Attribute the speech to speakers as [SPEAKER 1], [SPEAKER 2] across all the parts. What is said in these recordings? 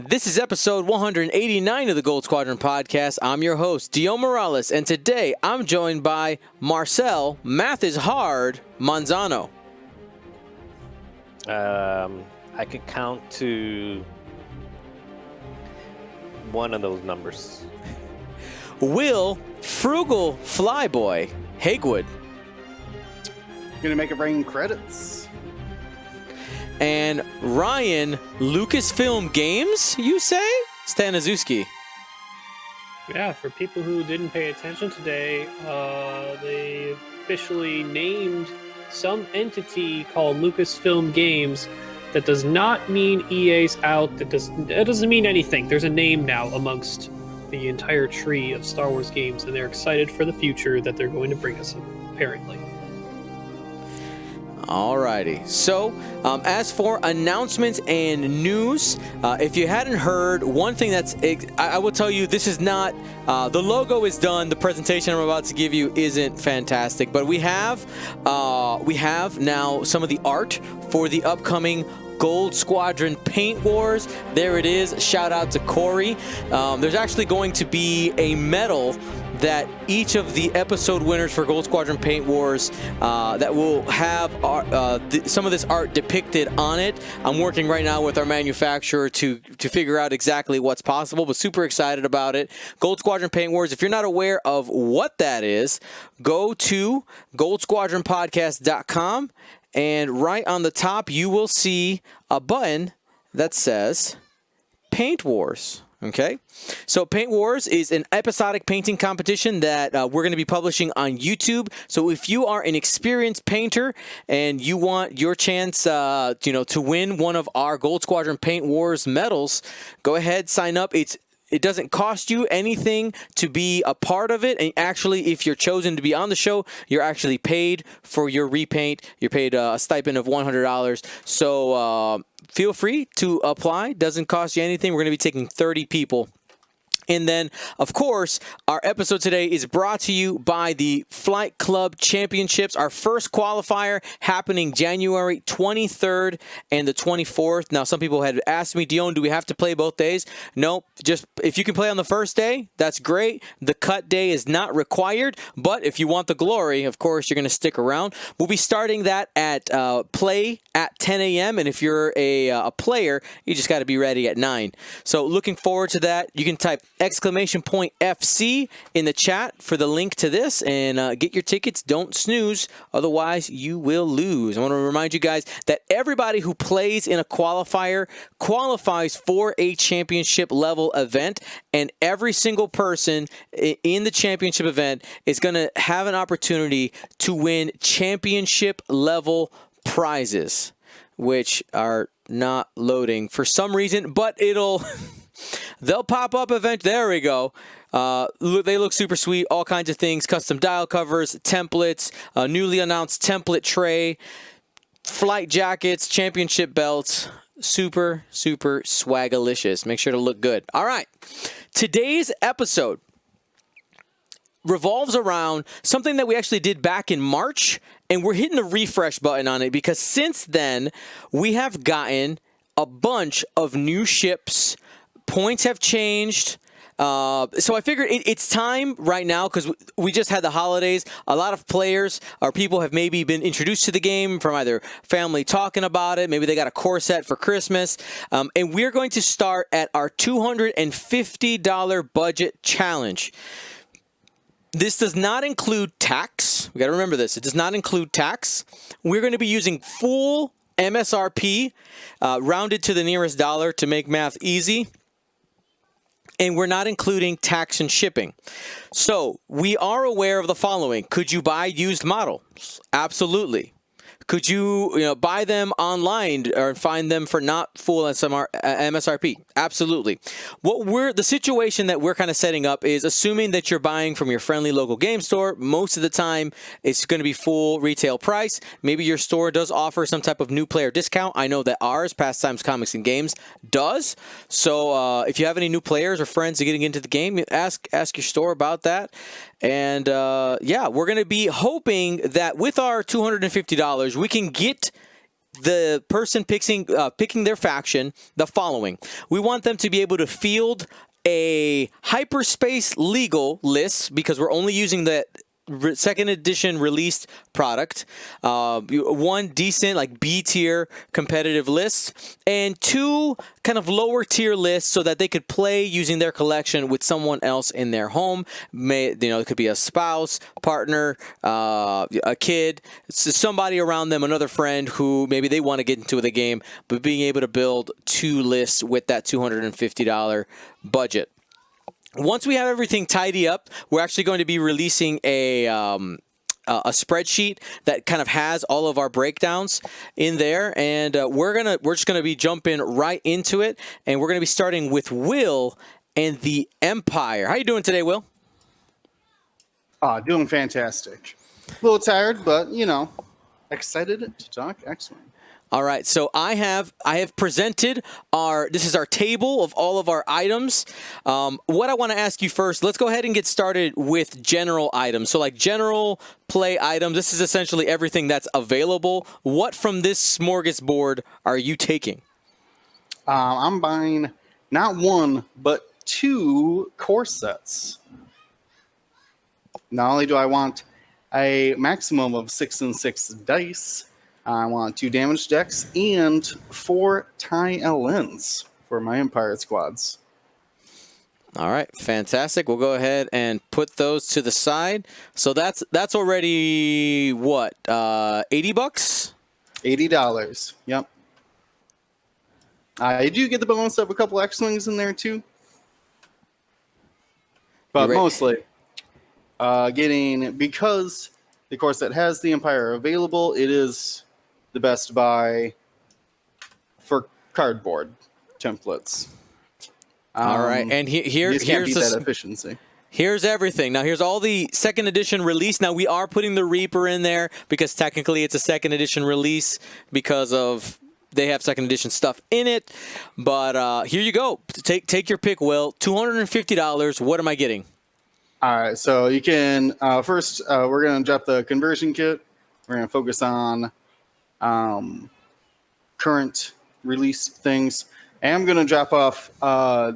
[SPEAKER 1] This is episode 189 of the Gold Squadron podcast. I'm your host, Dio Morales, and today I'm joined by Marcel, Math is Hard, Manzano.
[SPEAKER 2] I could count to one of those numbers.
[SPEAKER 1] Will, Frugal Flyboy, Hagewood.
[SPEAKER 3] Gonna make it rain credits.
[SPEAKER 1] And Ryan, Lucasfilm Games, you say? Staniszewski.
[SPEAKER 4] Yeah, for people who didn't pay attention today, they officially named some entity called Lucasfilm Games. That does not mean EA's out. That doesn't mean anything. There's a name now amongst the entire tree of Star Wars games, and they're excited for the future that they're going to bring us, apparently.
[SPEAKER 1] Alrighty. So, as for announcements and news, if you hadn't heard, one thing I will tell you, this is not, the logo is done. The presentation I'm about to give you isn't fantastic, but we have now some of the art for the upcoming Gold Squadron Paint Wars. There it is. Shout out to Corey. There's actually going to be a medal that each of the episode winners for Gold Squadron Paint Wars that will have some of this art depicted on it. I'm working right now with our manufacturer to figure out exactly what's possible, but super excited about it. Gold Squadron Paint Wars, if you're not aware of what that is, go to goldsquadronpodcast.com, and right on the top you will see a button that says Paint Wars. Okay, so Paint Wars is an episodic painting competition that we're going to be publishing on YouTube. So if you are an experienced painter and you want your chance, to win one of our Gold Squadron Paint Wars medals, go ahead, sign up. It doesn't cost you anything to be a part of it. And actually, if you're chosen to be on the show, you're actually paid for your repaint. You're paid a stipend of $100. So feel free to apply. Doesn't cost you anything. We're going to be taking 30 people. And then, of course, our episode today is brought to you by the Flight Club Championships. Our first qualifier happening January 23rd and the 24th. Now, some people had asked me, Dion, do we have to play both days? No, just if you can play on the first day, that's great. The cut day is not required. But if you want the glory, of course, you're going to stick around. We'll be starting that at play at 10 a.m. And if you're a player, you just got to be ready at 9. So looking forward to that. You can type !FC in the chat for the link to this and get your tickets. Don't snooze, otherwise you will lose. I want to remind you guys that everybody who plays in a qualifier qualifies for a championship level event, and every single person in the championship event is going to have an opportunity to win championship level prizes, which are not loading for some reason, but they'll pop up event. There we go. They look super sweet. All kinds of things. Custom dial covers, templates, newly announced template tray, flight jackets, championship belts. Super, super swagalicious. Make sure to look good. All right. Today's episode revolves around something that we actually did back in March, and we're hitting the refresh button on it because since then we have gotten a bunch of new ships. Points have changed. So I figured it's time right now because we just had the holidays. A lot of players or people have maybe been introduced to the game from either family talking about it. Maybe they got a core set for Christmas. And we're going to start at our $250 budget challenge. This does not include tax. We got to remember this. It does not include tax. We're going to be using full MSRP, rounded to the nearest dollar to make math easy. And we're not including tax and shipping. So we are aware of the following. Could you buy used models? Absolutely. Could you buy them online or find them for not full MSRP? Absolutely. The situation that we're kind of setting up is assuming that you're buying from your friendly local game store. Most of the time, it's going to be full retail price. Maybe your store does offer some type of new player discount. I know that ours, Pastimes Comics and Games, does. So if you have any new players or friends getting into the game, ask your store about that. And we're going to be hoping that with our $250, we can get the person picking their faction the following. We want them to be able to field a hyperspace legal list, because we're only using the second edition released product, one decent like B tier competitive list, and two kind of lower tier lists so that they could play using their collection with someone else in their home. It could be a spouse, partner, a kid, somebody around them, another friend who maybe they want to get into the game, but being able to build two lists with that $250 budget. Once we have everything tidy up, we're actually going to be releasing a spreadsheet that kind of has all of our breakdowns in there, and we're just gonna be jumping right into it, and we're gonna be starting with Will and the Empire. How you doing today, Will?
[SPEAKER 3] Doing fantastic. A little tired, but excited to talk X-Wing.
[SPEAKER 1] All right, so I have presented this is our table of all of our items. What I want to ask you first, let's go ahead and get started with general items. So like general play items, this is essentially everything that's available. What from this smorgasbord are you taking?
[SPEAKER 3] I'm buying not one, but two core sets. Not only do I want a maximum of 6 and 6 dice, I want 2 damage decks and 4 tie LNs for my Empire squads.
[SPEAKER 1] All right, fantastic. We'll go ahead and put those to the side. So that's already what, $80?
[SPEAKER 3] $80. Yep. I do get the bonus of a couple X-Wings in there too. But mostly because the core set has the Empire available, it is the best buy for cardboard templates.
[SPEAKER 1] All right, and here's
[SPEAKER 3] that efficiency.
[SPEAKER 1] Here's everything. Now, here's all the second edition release. Now, we are putting the Reaper in there because technically it's a second edition release because of they have second edition stuff in it. But here you go. Take your pick, Will. $250. What am I getting?
[SPEAKER 3] All right, so you can first. We're going to drop the conversion kit. We're going to focus on current release things. And I'm going to drop off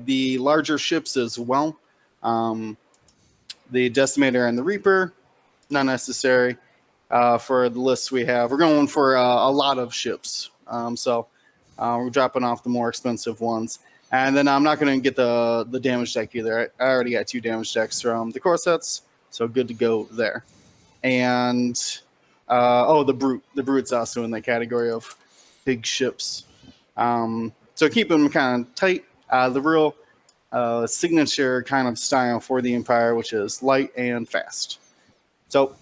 [SPEAKER 3] the larger ships as well. The Decimator and the Reaper, not necessary for the lists we have. We're going for a lot of ships. So we're dropping off the more expensive ones. And then I'm not going to get the damage deck either. I already got 2 damage decks from the core sets, so good to go there. And the Brute. The Brute's also in the category of big ships. So keep them kind of tight. The real signature kind of style for the Empire, which is light and fast. So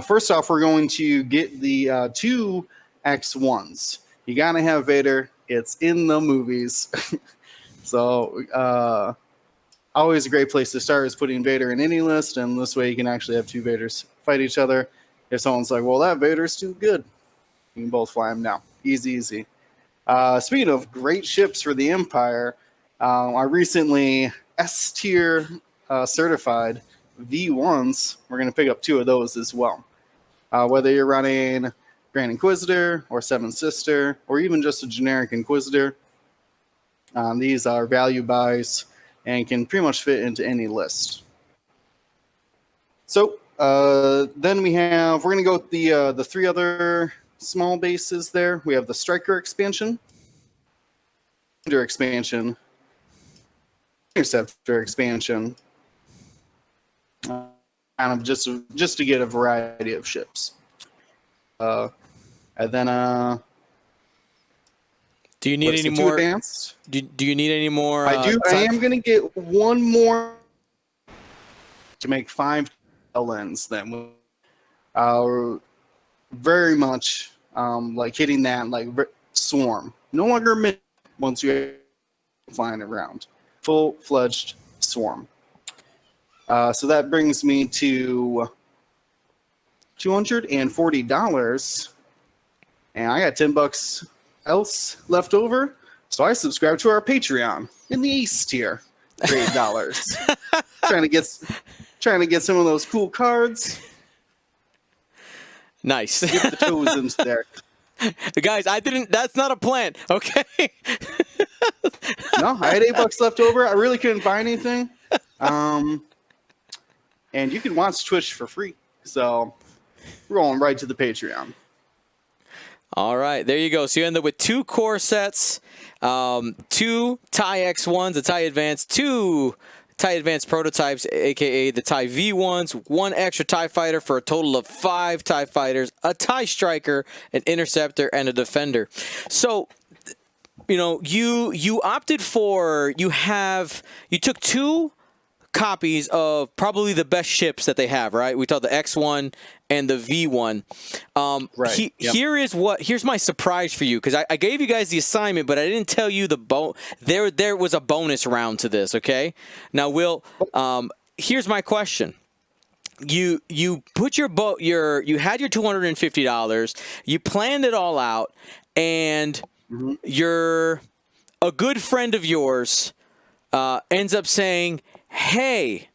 [SPEAKER 3] first off, we're going to get the 2 X1s. You got to have Vader. It's in the movies. So always a great place to start is putting Vader in any list, and this way you can actually have 2 Vaders fight each other. If someone's like, well, that Vader's too good, you can both fly him now. Easy. Speaking of great ships for the Empire, I recently S-tier certified V1s. We're going to pick up 2 of those as well. Whether you're running Grand Inquisitor or Seven Sister, or even just a generic Inquisitor, these are value buys and can pretty much fit into any list. So then we're going to go with the 3 other small bases there. We have the Striker expansion, expansion, Interceptor expansion, kind of just to get a variety of ships. And then
[SPEAKER 1] do you need any more
[SPEAKER 3] advanced?
[SPEAKER 1] Do you need any more?
[SPEAKER 3] I do. I am going to get one more to make 5 LNs. Then, very much like hitting that like swarm. No longer mid once you're flying around. Full-fledged swarm. So that brings me to $240, and I got $10 else left over. So I subscribe to our Patreon in the Ace tier for $8. trying to get some of those cool cards.
[SPEAKER 1] Nice.
[SPEAKER 3] Get the toes into there.
[SPEAKER 1] Guys, I didn't. That's not a plant. Okay.
[SPEAKER 3] No, I had $8 left over. I really couldn't buy anything. And you can watch Twitch for free. So we're going right to the Patreon.
[SPEAKER 1] All right, there you go. So you end up with 2 core sets, 2 TIE X1s, the TIE Advanced, 2 TIE Advanced prototypes, aka the TIE V1s, 1 extra TIE fighter for a total of 5 TIE fighters, a TIE Striker, an Interceptor, and a Defender. So, you know, you opted for, you took 2 copies of probably the best ships that they have, right? We talked the X1 and the V1.
[SPEAKER 3] Right.
[SPEAKER 1] Here's my surprise for you, because I gave you guys the assignment, but I didn't tell you there was a bonus round to this. Okay. Now, Will, here's my question. You put you had your $250. You planned it all out, and a good friend of yours ends up saying, "Hey,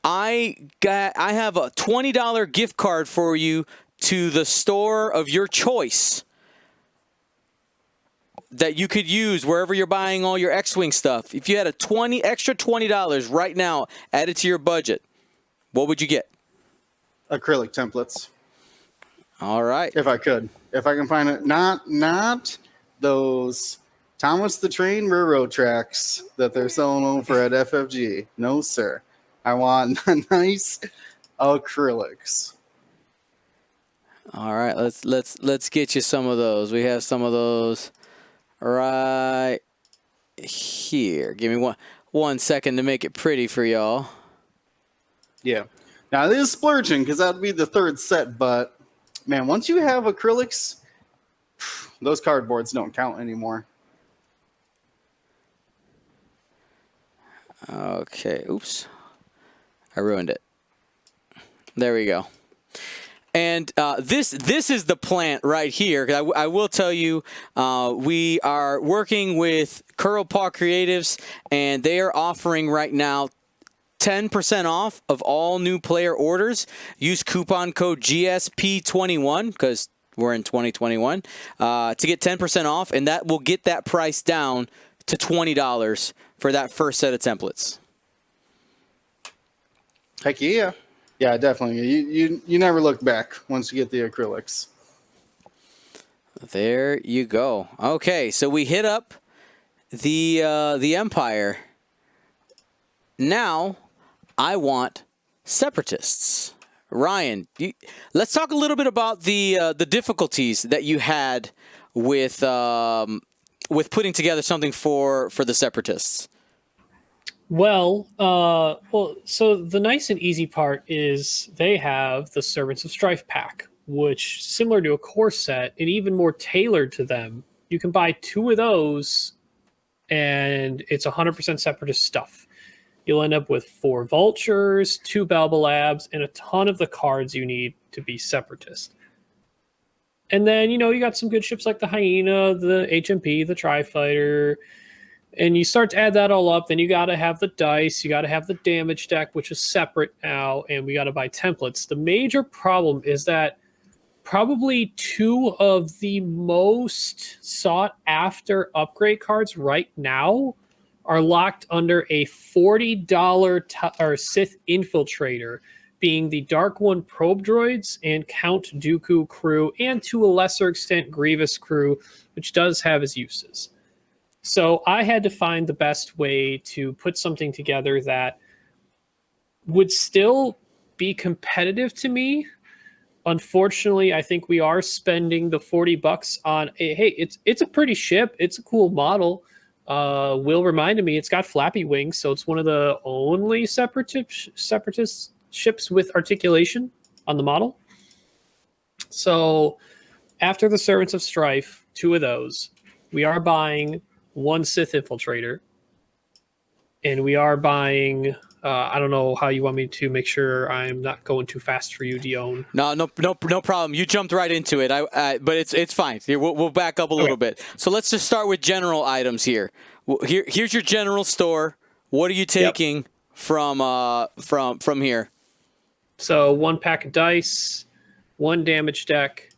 [SPEAKER 1] I have a $20 gift card for you to the store of your choice that you could use wherever you're buying all your X-Wing stuff. If you had extra $20 right now added to your budget, what would you get?"
[SPEAKER 3] Acrylic templates.
[SPEAKER 1] All right.
[SPEAKER 3] If I can find it. Not those Thomas the Train Railroad tracks that they're selling over at FFG. No, sir. I want nice acrylics.
[SPEAKER 1] All right, let's get you some of those. We have some of those right here. Give me one second to make it pretty for y'all.
[SPEAKER 3] Yeah. Now, it is splurging because that would be the 3rd set, but man, once you have acrylics, those cardboards don't count anymore.
[SPEAKER 1] Okay, oops. I ruined it. There we go. And this is the plant right here. I will tell you, we are working with Curl Paw Creatives, and they are offering right now 10% off of all new player orders. Use coupon code GSP21 because we're in 2021 to get 10% off, and that will get that price down to $20 for that first set of templates.
[SPEAKER 3] Heck yeah. Yeah, definitely. You never look back once you get the acrylics.
[SPEAKER 1] There you go. Okay, so we hit up the Empire. Now I want Separatists. Ryan, let's talk a little bit about the difficulties that you had with putting together something for the Separatists.
[SPEAKER 4] Well, so the nice and easy part is they have the Servants of Strife pack, which, similar to a core set and even more tailored to them, you can buy 2 of those, and it's 100% Separatist stuff. You'll end up with 4 Vultures, 2 Balbalabs, and a ton of the cards you need to be Separatist. And then, you got some good ships like the Hyena, the HMP, the Tri-Fighter, and you start to add that all up. Then you got to have the dice, you got to have the damage deck, which is separate now, and we got to buy templates. The major problem is that probably 2 of the most sought after upgrade cards right now are locked under a $40 Sith Infiltrator, being the Dark One Probe Droids and Count Dooku crew, and to a lesser extent Grievous crew, which does have its uses. So I had to find the best way to put something together that would still be competitive to me. Unfortunately, I think we are spending the $40 on it's a pretty ship. It's a cool model. Will reminded me it's got flappy wings, so it's one of the only separatist ships with articulation on the model. So after the Servants of Strife, 2 of those, we are buying 1 Sith Infiltrator, and we are buying I don't know how you want me to make sure I'm not going too fast for you, Dion.
[SPEAKER 1] No problem. You jumped right into it. But it's fine. Here, we'll back up a little bit. So let's just start with general items here. Here's your general store. What are you taking from here?
[SPEAKER 4] So 1 pack of dice, 1 damage deck,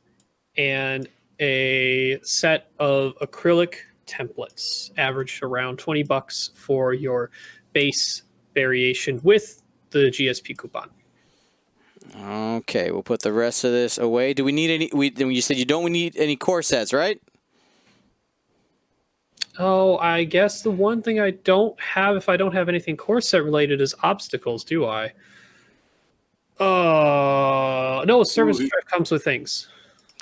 [SPEAKER 4] and a set of acrylic templates, averaged around $20 for your base variation with the GSP coupon.
[SPEAKER 1] Okay, we'll put the rest of this away. Do we need any? You said you don't need any core sets, right?
[SPEAKER 4] Oh, I guess the one thing I don't have, if I don't have anything core set related, is obstacles, do I? No, service
[SPEAKER 3] Ooh.
[SPEAKER 4] drive comes with things.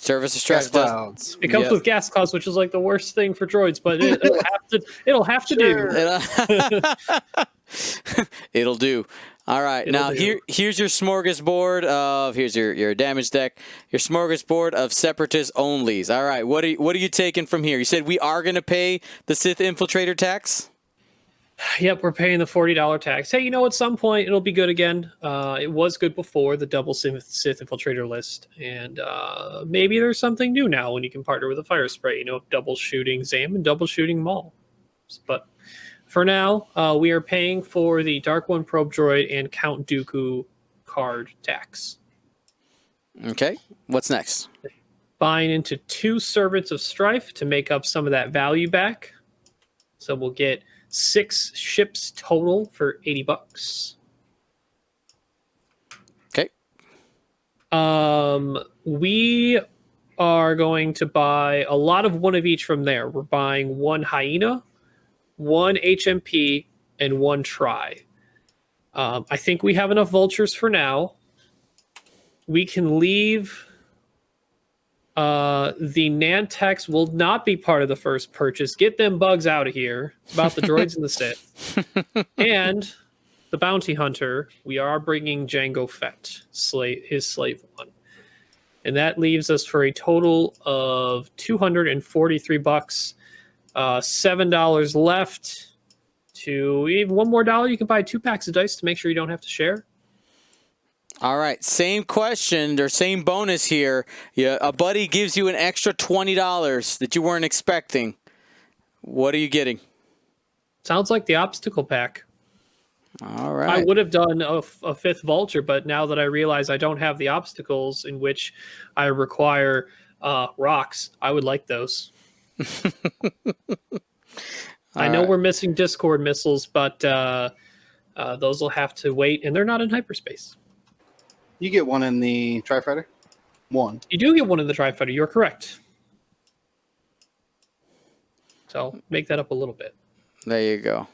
[SPEAKER 1] Service of
[SPEAKER 3] Gas
[SPEAKER 1] Strife does.
[SPEAKER 3] clouds.
[SPEAKER 4] It comes
[SPEAKER 1] Yep.
[SPEAKER 4] with gas clouds, which is like the worst thing for droids, but it'll have to
[SPEAKER 3] Sure.
[SPEAKER 4] do.
[SPEAKER 1] It'll do. All right.
[SPEAKER 4] It'll
[SPEAKER 1] Now
[SPEAKER 4] do.
[SPEAKER 1] here's your smorgasbord of here's your damage deck. Your smorgasbord of separatist onlys. All right. What are you taking from here? You said we are going to pay the Sith infiltrator tax.
[SPEAKER 4] Yep, we're paying the $40 tax. Hey, at some point it'll be good again. It was good before the double Sith infiltrator list, and maybe there's something new now when you can partner with a fire spray. Double shooting Zam and double shooting Maul. But for now, we are paying for the Dark One probe droid and Count Dooku card tax.
[SPEAKER 1] Okay. What's next?
[SPEAKER 4] Buying into 2 Servants of Strife to make up some of that value back. So we'll get 6 ships total for $80.
[SPEAKER 1] Okay.
[SPEAKER 4] We are going to buy a lot of one of each from there. We're buying 1 Hyena, 1 HMP, and 1 Tri. I think we have enough vultures for now. We can leave. The Nantex will not be part of the first purchase. Get them bugs out of here. It's about the droids and the Sith. And the bounty hunter, we are bringing Jango Fett, his slave one. And that leaves us for a total of $243. $7 left. To even $1 more, you can buy 2 packs of dice to make sure you don't have to share.
[SPEAKER 1] All right. Same question or same bonus here. Yeah, a buddy gives you an extra $20 that you weren't expecting. What are you getting?
[SPEAKER 4] Sounds like the obstacle pack.
[SPEAKER 1] All right.
[SPEAKER 4] I would have done a 5th vulture, but now that I realize I don't have the obstacles in which I require rocks, I would like those. I know we're missing Discord missiles, but those will have to wait, and they're not in hyperspace.
[SPEAKER 3] You get one in the Tri-Fighter? 1.
[SPEAKER 4] You do get one in the Tri-Fighter. You're correct. So make that up a little bit.
[SPEAKER 1] There you go.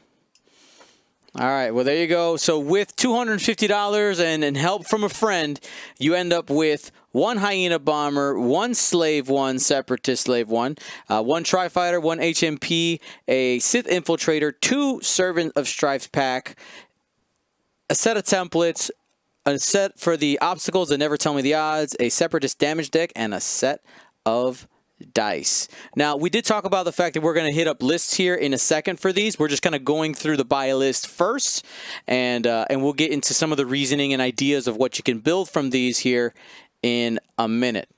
[SPEAKER 1] All right. Well, there you go. So with $250 and help from a friend, you end up with 1 Hyena Bomber, 1 Slave 1, Separatist Slave 1, 1 Tri-Fighter, 1 HMP, a Sith Infiltrator, 2 Servant of Strife pack, a set of templates, a set for the obstacles that never tell me the odds, a Separatist damage deck, and a set of dice. Now, we did talk about the fact that we're going to hit up lists here in a second for these. We're just kind of going through the buy list first, and we'll get into some of the reasoning and ideas of what you can build from these here in a minute.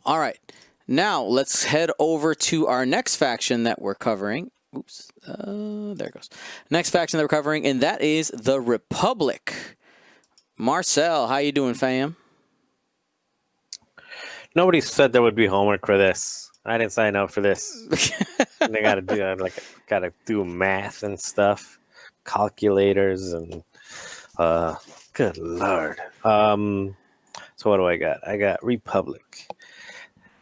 [SPEAKER 1] All right. Now, let's head over to our next faction that we're covering. Oops. There it goes. Next faction that we're covering, and that is the Republic. Marcel, how you doing, fam?
[SPEAKER 2] Nobody said there would be homework for this. I didn't sign up for this. And they gotta do math and stuff, calculators and good lord. So what do I got? I got Republic,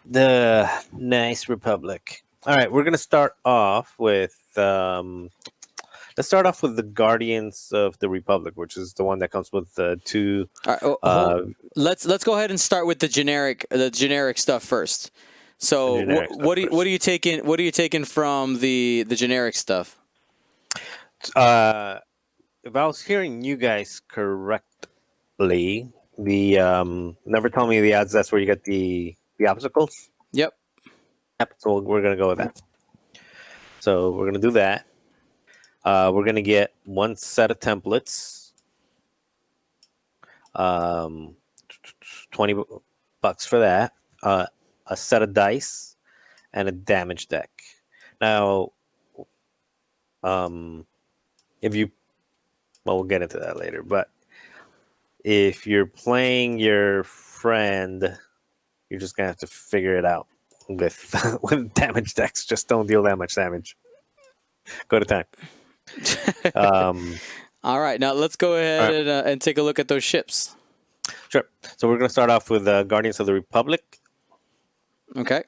[SPEAKER 2] the nice Republic. All right, we're gonna start off with let's start off with the Guardians of the Republic, which is the one that comes with the 2.
[SPEAKER 1] Let's go ahead and start with the generic stuff first. So what are you taking? What are you taking from the generic stuff?
[SPEAKER 2] If I was hearing you guys correctly, the never tell me the odds. That's where you get the obstacles.
[SPEAKER 1] Yep.
[SPEAKER 2] So we're gonna go with that. So we're gonna do that. We're gonna get 1 set of templates. $20 for that. A set of dice and a damage deck. Now, we'll get into that later. But if you're playing your friend You're just gonna have to figure it out with with damage decks. Just don't deal that much damage. Go to time.
[SPEAKER 1] All right, now let's go ahead
[SPEAKER 2] All
[SPEAKER 1] and take a look at those ships.
[SPEAKER 2] Sure. So we're gonna start off with Guardians of the Republic.
[SPEAKER 1] Okay.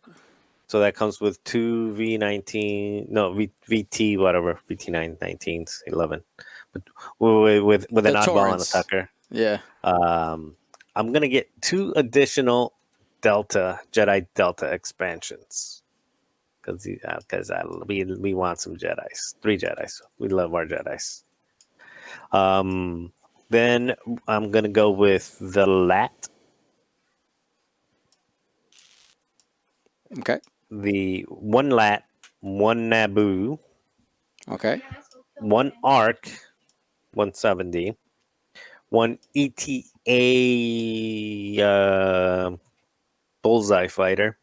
[SPEAKER 2] So that comes with two V19, no VT whatever VT9 19s 11, but with an
[SPEAKER 1] The
[SPEAKER 2] oddball and a
[SPEAKER 1] Torrents.
[SPEAKER 2] sucker.
[SPEAKER 1] Yeah.
[SPEAKER 2] I'm gonna get 2 additional Jedi Delta expansions because we want some Jedi's, 3 Jedi's. We love our Jedi's. Then I'm gonna go with the LAT,
[SPEAKER 1] Okay.
[SPEAKER 2] the 1 LAT, 1 Naboo,
[SPEAKER 1] Okay.
[SPEAKER 2] 1 ARC, 170, 1 ETA Bullseye Fighter,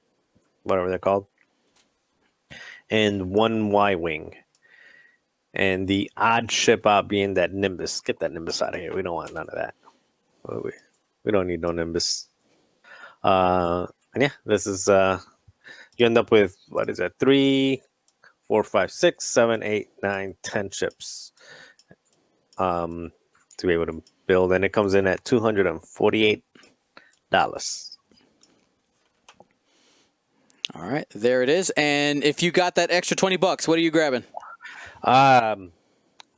[SPEAKER 2] whatever they're called, and 1 Y-Wing. And the odd ship out being that Nimbus. Get that Nimbus out of here. We don't want none of that. We don't need no Nimbus. And yeah, this is you end up with, what is that, 3, 4, 5, 6, 7, 8, 9, 10 ships to be able to build, and it comes in at $248.
[SPEAKER 1] All right, there it is. And if you got that extra $20, what are you grabbing?
[SPEAKER 2] I'm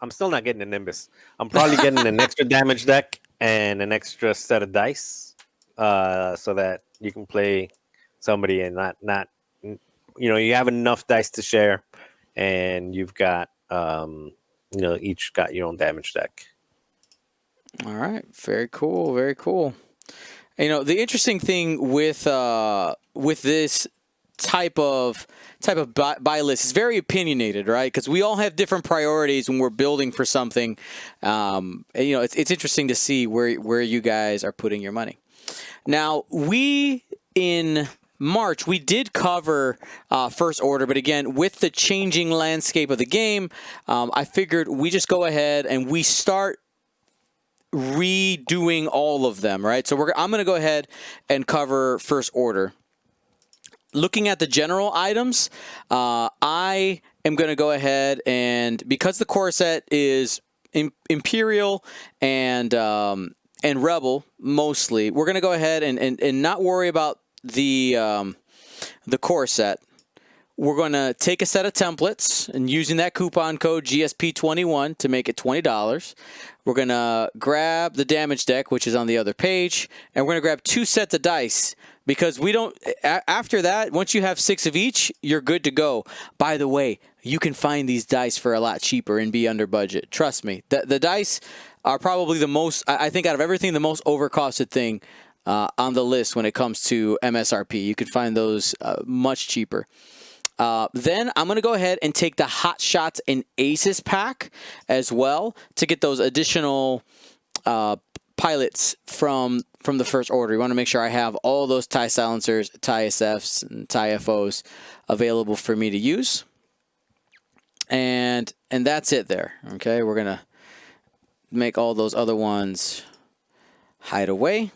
[SPEAKER 2] still not getting a Nimbus. I'm probably getting an extra damage deck and an extra set of dice, so that you can play somebody and not you have enough dice to share, and you've got each got your own damage deck.
[SPEAKER 1] All right, very cool, very cool. The interesting thing with this type of buy list is very opinionated, right? Because we all have different priorities when we're building for something. It's interesting to see where you guys are putting your money. Now, in March, we did cover First Order, but again, with the changing landscape of the game, I figured we just go ahead and we start redoing all of them, right? So I'm going to go ahead and cover First Order. Looking at the general items, I am going to go ahead and, because the core set is Imperial and Rebel mostly, we're going to go ahead and not worry about the core set. We're going to take a set of templates and using that coupon code GSP21 to make it $20. We're going to grab the damage deck, which is on the other page, and we're going to grab 2 sets of dice because after that, once you have 6 of each, you're good to go. By the way, you can find these dice for a lot cheaper and be under budget. Trust me. The dice are probably the most, I think out of everything, the most overcosted thing on the list when it comes to MSRP. You could find those much cheaper. Then I'm going to go ahead and take the Hot Shots and Aces pack as well to get those additional pilots from the First Order. You want to make sure I have all those TIE silencers, TIE SFs, and TIE FOs available for me to use. And that's it there. Okay, we're going to make all those other ones hide away.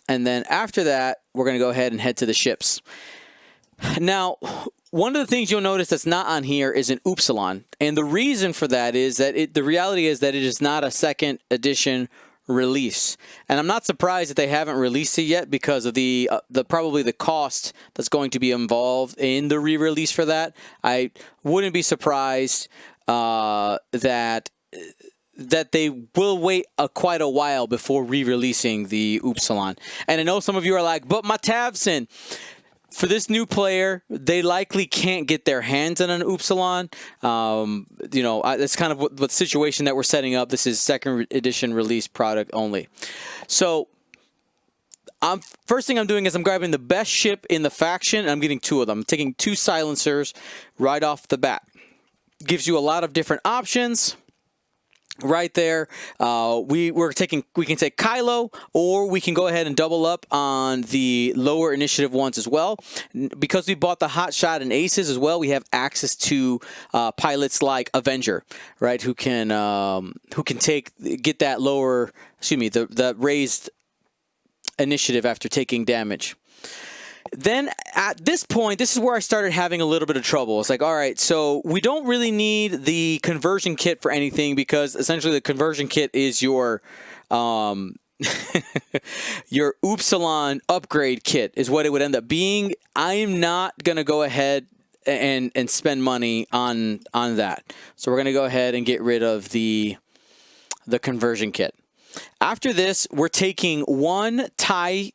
[SPEAKER 1] And then after that, we're going to go ahead and head to the ships. Now, one of the things you'll notice that's not on here is an Upsilon. And the reason for that is that the reality is that it is not a 2nd edition release. And I'm not surprised that they haven't released it yet because of the probably the cost that's going to be involved in the re-release for that. I wouldn't be surprised that they will wait quite a while before re-releasing the Upsilon. And I know some of you are like, but Matavson, for this new player, they likely can't get their hands on an Upsilon. That's kind of what situation that we're setting up. This is 2nd edition release product only. So first thing I'm doing is I'm grabbing the best ship in the faction, and I'm getting 2 of them. I'm taking 2 silencers right off the bat. Gives you a lot of different options. Right there, we can take Kylo, or we can go ahead and double up on the lower initiative ones as well. Because we bought the Hot Shot and Aces as well, we have access to pilots like Avenger, right? Who can get that lower, the raised initiative after taking damage. Then at this point, this is where I started having a little bit of trouble. It's like, all right, so we don't really need the conversion kit for anything because essentially the conversion kit is your your Upsilon upgrade kit is what it would end up being. I'm not going to go ahead and spend money on that. So we're going to go ahead and get rid of the conversion kit. After this, we're taking one TIE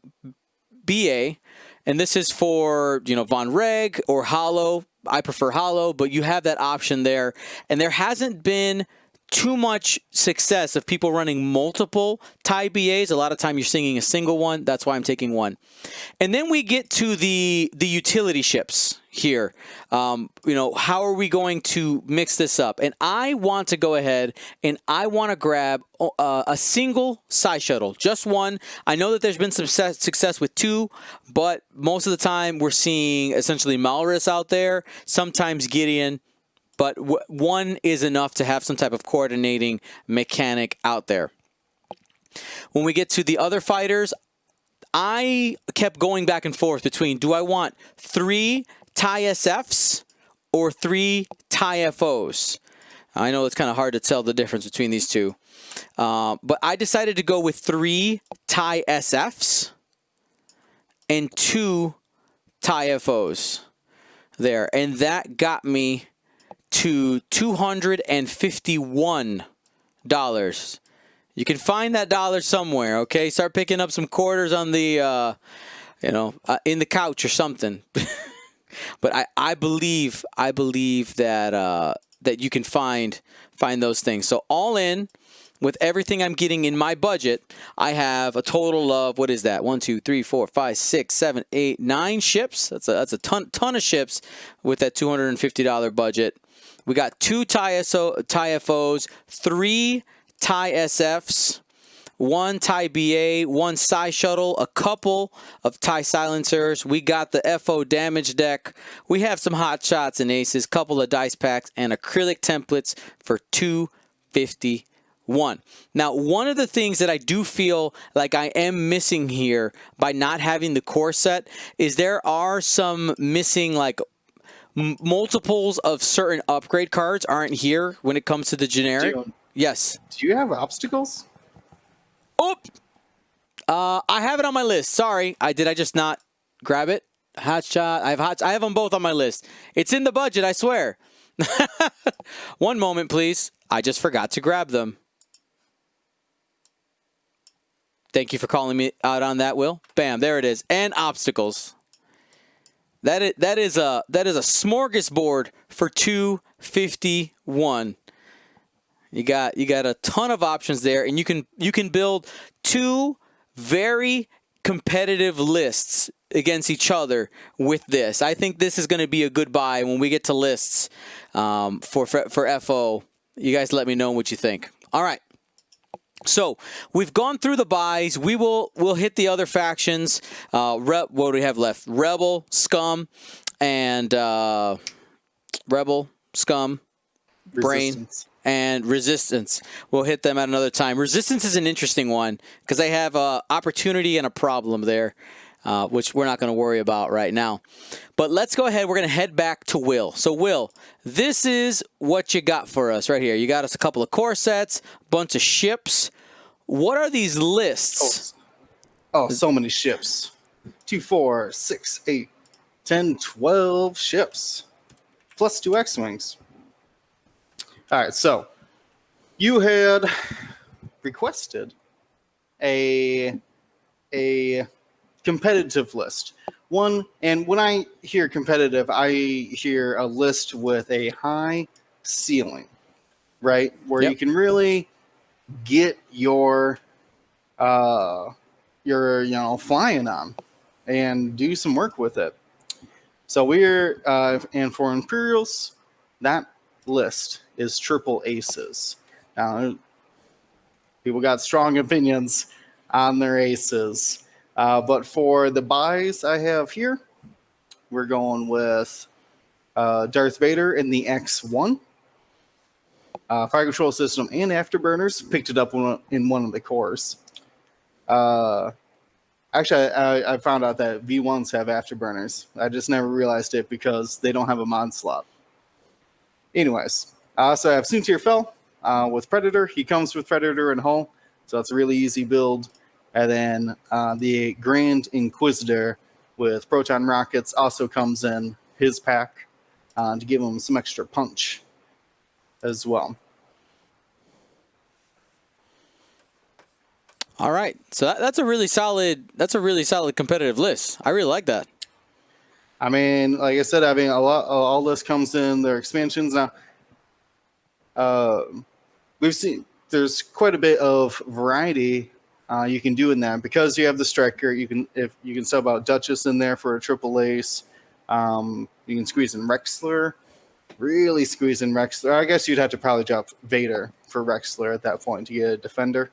[SPEAKER 1] BA, and this is for, Von Reg or Hollow. I prefer Hollow, but you have that option there. And there hasn't been too much success of people running multiple TIE BAs. A lot of time you're singing a single one. That's why I'm taking one. And then we get to the utility ships here. How are we going to mix this up? And I want to go ahead and I want to grab a single Psy Shuttle, just one. I know that there's been some success with two, but most of the time we're seeing essentially Malrus out there, sometimes Gideon, but one is enough to have some type of coordinating mechanic out there. When we get to the other fighters, I kept going back and forth between, do I want 3 TIE SFs or 3 TIE FOs? I know it's kind of hard to tell the difference between these two. But I decided to go with 3 TIE SFs and 2 TIE FOs there. And that got me to $251. You can find that dollar somewhere, okay? Start picking up some quarters on the, in the couch or something. But I believe that that you can find those things. So all in, with everything I'm getting in my budget, I have a total of, what is that? 1, 2, 3, 4, 5, 6, 7, 8, 9 ships. That's a ton of ships with that $250 budget. We got 2 TIE FOs, 3 TIE SFs, 1 TIE BA, 1 Psy Shuttle, a couple of TIE Silencers. We got the FO damage deck. We have some hot shots and aces, couple of dice packs, and acrylic templates for $251. Now, one of the things that I do feel like I am missing here by not having the core set is there are some missing, like, multiples of certain upgrade cards aren't here when it comes to the generic. Yes.
[SPEAKER 3] Do you have obstacles?
[SPEAKER 1] Oh, I have it on my list. Sorry, did I just not grab it? Hot shot. I have them both on my list. It's in the budget, I swear. One moment, please. I just forgot to grab them. Thank you for calling me out on that, Will. Bam, there it is. And obstacles. That is a smorgasbord for $251. You got a ton of options there, and you can build 2 very competitive lists against each other with this. I think this is going to be a good buy when we get to lists for FO. You guys let me know what you think. All right. So we've gone through the buys. We'll hit the other factions. What do we have left? Rebel, Scum, and Rebel, Scum,
[SPEAKER 3] Resistance.
[SPEAKER 1] Brain, and Resistance. We'll hit them at another time. Resistance is an interesting one because they have an opportunity and a problem there, which we're not going to worry about right now. But let's go ahead. We're going to head back to Will. So, Will, this is what you got for us right here. You got us a couple of core sets, bunch of ships. What are these lists?
[SPEAKER 3] Oh, so many ships. 2, 4, 6, 8, 10, 12 ships. Plus 2 X-Wings. All right, so you had requested a competitive list. And when I hear competitive, I hear a list with a high ceiling, right? Where you can really get your flying on and do some work with it. So we're and for Imperials, that list is triple aces. Now, people got strong opinions on their aces. But for the buys I have here, we're going with Darth Vader in the X1. Fire control system and afterburners. Picked it up in one of the cores. I Actually, I found out that V1s have afterburners. I just never realized it because they don't have a mod slot. Anyways, so I have Soontir Fell with Predator. He comes with Predator and Hull, so it's a really easy build. And then the Grand Inquisitor with Proton Rockets also comes in his pack to give him some extra punch as well.
[SPEAKER 1] All right, so that's a really solid. That's a really solid competitive list. I really like that.
[SPEAKER 3] I mean, like I said, I mean, all this comes in their expansions now. We've seen there's quite a bit of variety you can do in that because you have the striker. You can sub out Duchess in there for a triple ace. You can squeeze in Rexler. Really squeeze in Rexler. I guess you'd have to probably drop Vader for Rexler at that point to get a defender.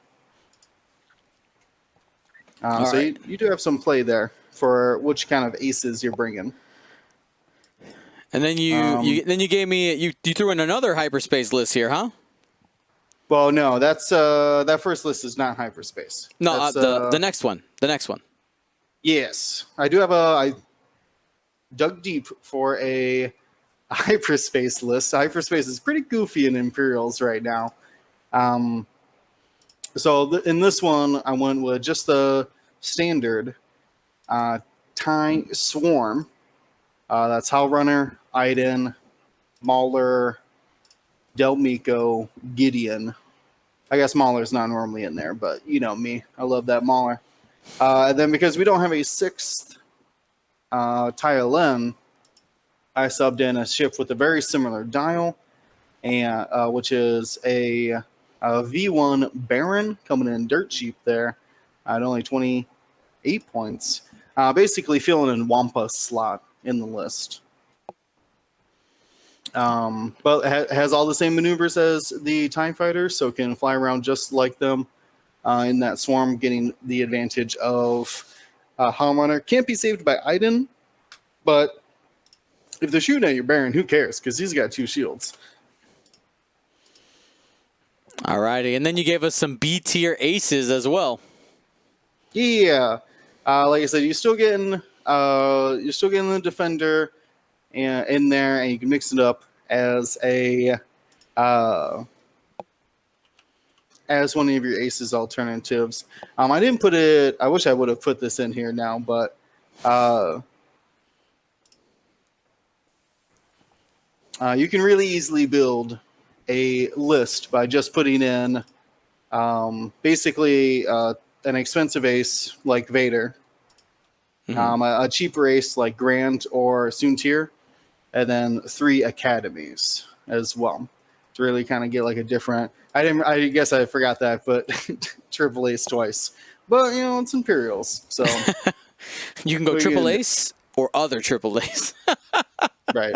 [SPEAKER 3] So
[SPEAKER 1] right.
[SPEAKER 3] you do have some play there for which kind of aces you're bringing.
[SPEAKER 1] And then you gave me you threw in another hyperspace list here, huh?
[SPEAKER 3] Well, no, that's that first list is not hyperspace.
[SPEAKER 1] No,
[SPEAKER 3] That's,
[SPEAKER 1] the next one. The next one.
[SPEAKER 3] yes, I do have I dug deep for a hyperspace list. Hyperspace is pretty goofy in Imperials right now. So in this one, I went with just the standard TIE Swarm. That's Howlrunner, Iden, Mauler, Del Mico, Gideon. I guess Mauler's not normally in there, but you know me. I love that Mauler. And then because we don't have a sixth TIE LM, I subbed in a ship with a very similar dial, and which is a V1 Baron coming in dirt cheap there at only 28 points. Basically filling in Wampa's slot in the list. But it has all the same maneuvers as the TIE Fighter, so it can fly around just like them in that swarm, getting the advantage of Howlrunner. Can't be saved by Iden, but if they're shooting at your Baron, who cares? Because he's got 2 shields.
[SPEAKER 1] All righty, and then you gave us some B tier aces as well.
[SPEAKER 3] Yeah, like I said, you're still getting the defender in there, and you can mix it up as a as one of your aces alternatives. I didn't put it. I wish I would have put this in here now, but you can really easily build a list by just putting in basically an expensive ace like Vader, a cheaper ace like Grant or Soontir, and then 3 academies as well to really kind of get like a different. I guess I forgot that, but triple ace twice. But you know it's Imperials, so
[SPEAKER 1] You can go triple ace or other triple ace.
[SPEAKER 3] right.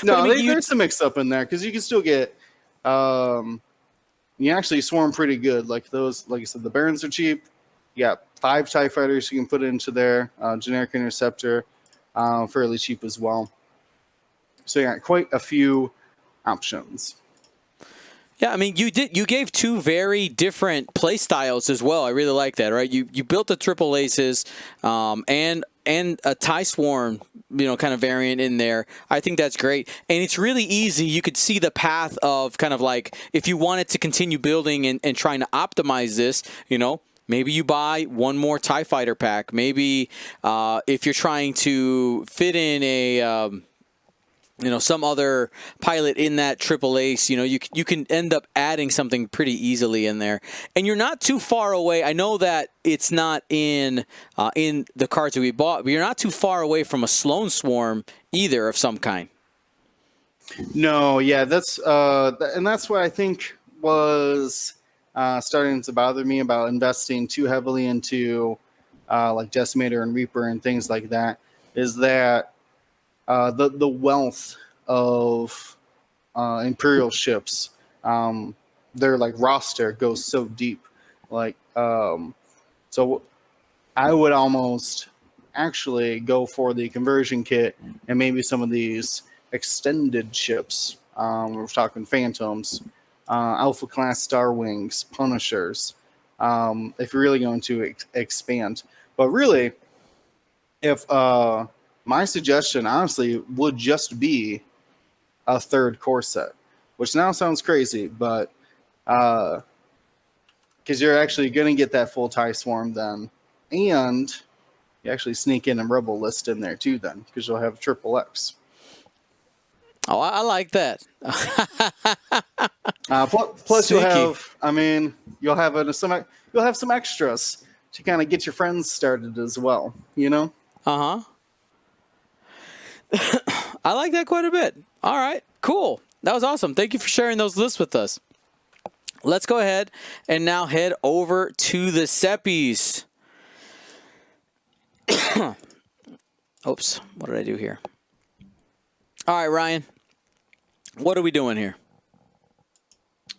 [SPEAKER 3] No,
[SPEAKER 1] I mean,
[SPEAKER 3] there's some mix up in there because you can still get. You actually swarm pretty good. Like those, like I said, the Barons are cheap. You got 5 TIE Fighters you can put into there. Generic Interceptor, fairly cheap as well. So you got quite a few options.
[SPEAKER 1] Yeah, I mean, you gave 2 very different play styles as well. I really like that, right? You built the triple aces and a TIE Swarm, kind of variant in there. I think that's great. And it's really easy. You could see the path of kind of like if you wanted to continue building and trying to optimize this, maybe you buy one more TIE Fighter pack. Maybe if you're trying to fit in a some other pilot in that triple ace, you can end up adding something pretty easily in there, and you're not too far away. I know that it's not in the cards that we bought, but you're not too far away from a Sloan Swarm either of some kind.
[SPEAKER 3] No, yeah, that's what I think was starting to bother me about investing too heavily into like Decimator and Reaper and things like that. Is that the wealth of Imperial ships, their like roster goes so deep. Like, so I would almost actually go for the conversion kit and maybe some of these extended ships. We're talking Phantoms, Alpha class Star Wings, Punishers. If you're really going to expand, But really, if my suggestion honestly would just be a third core set, which now sounds crazy, but because you're actually going to get that full tie swarm then, and you actually sneak in a rebel list in there too then, because you'll have triple X.
[SPEAKER 1] Oh, I like that.
[SPEAKER 3] Plus you'll
[SPEAKER 1] Sneaky.
[SPEAKER 3] have, I mean, you'll have some extras to kind of get your friends started as well, you know?
[SPEAKER 1] Uh-huh. I like that quite a bit. All right, cool. That was awesome. Thank you for sharing those lists with us. Let's go ahead and now head over to the Seppies. Oops, what did I do here? All right, Ryan, what are we doing here?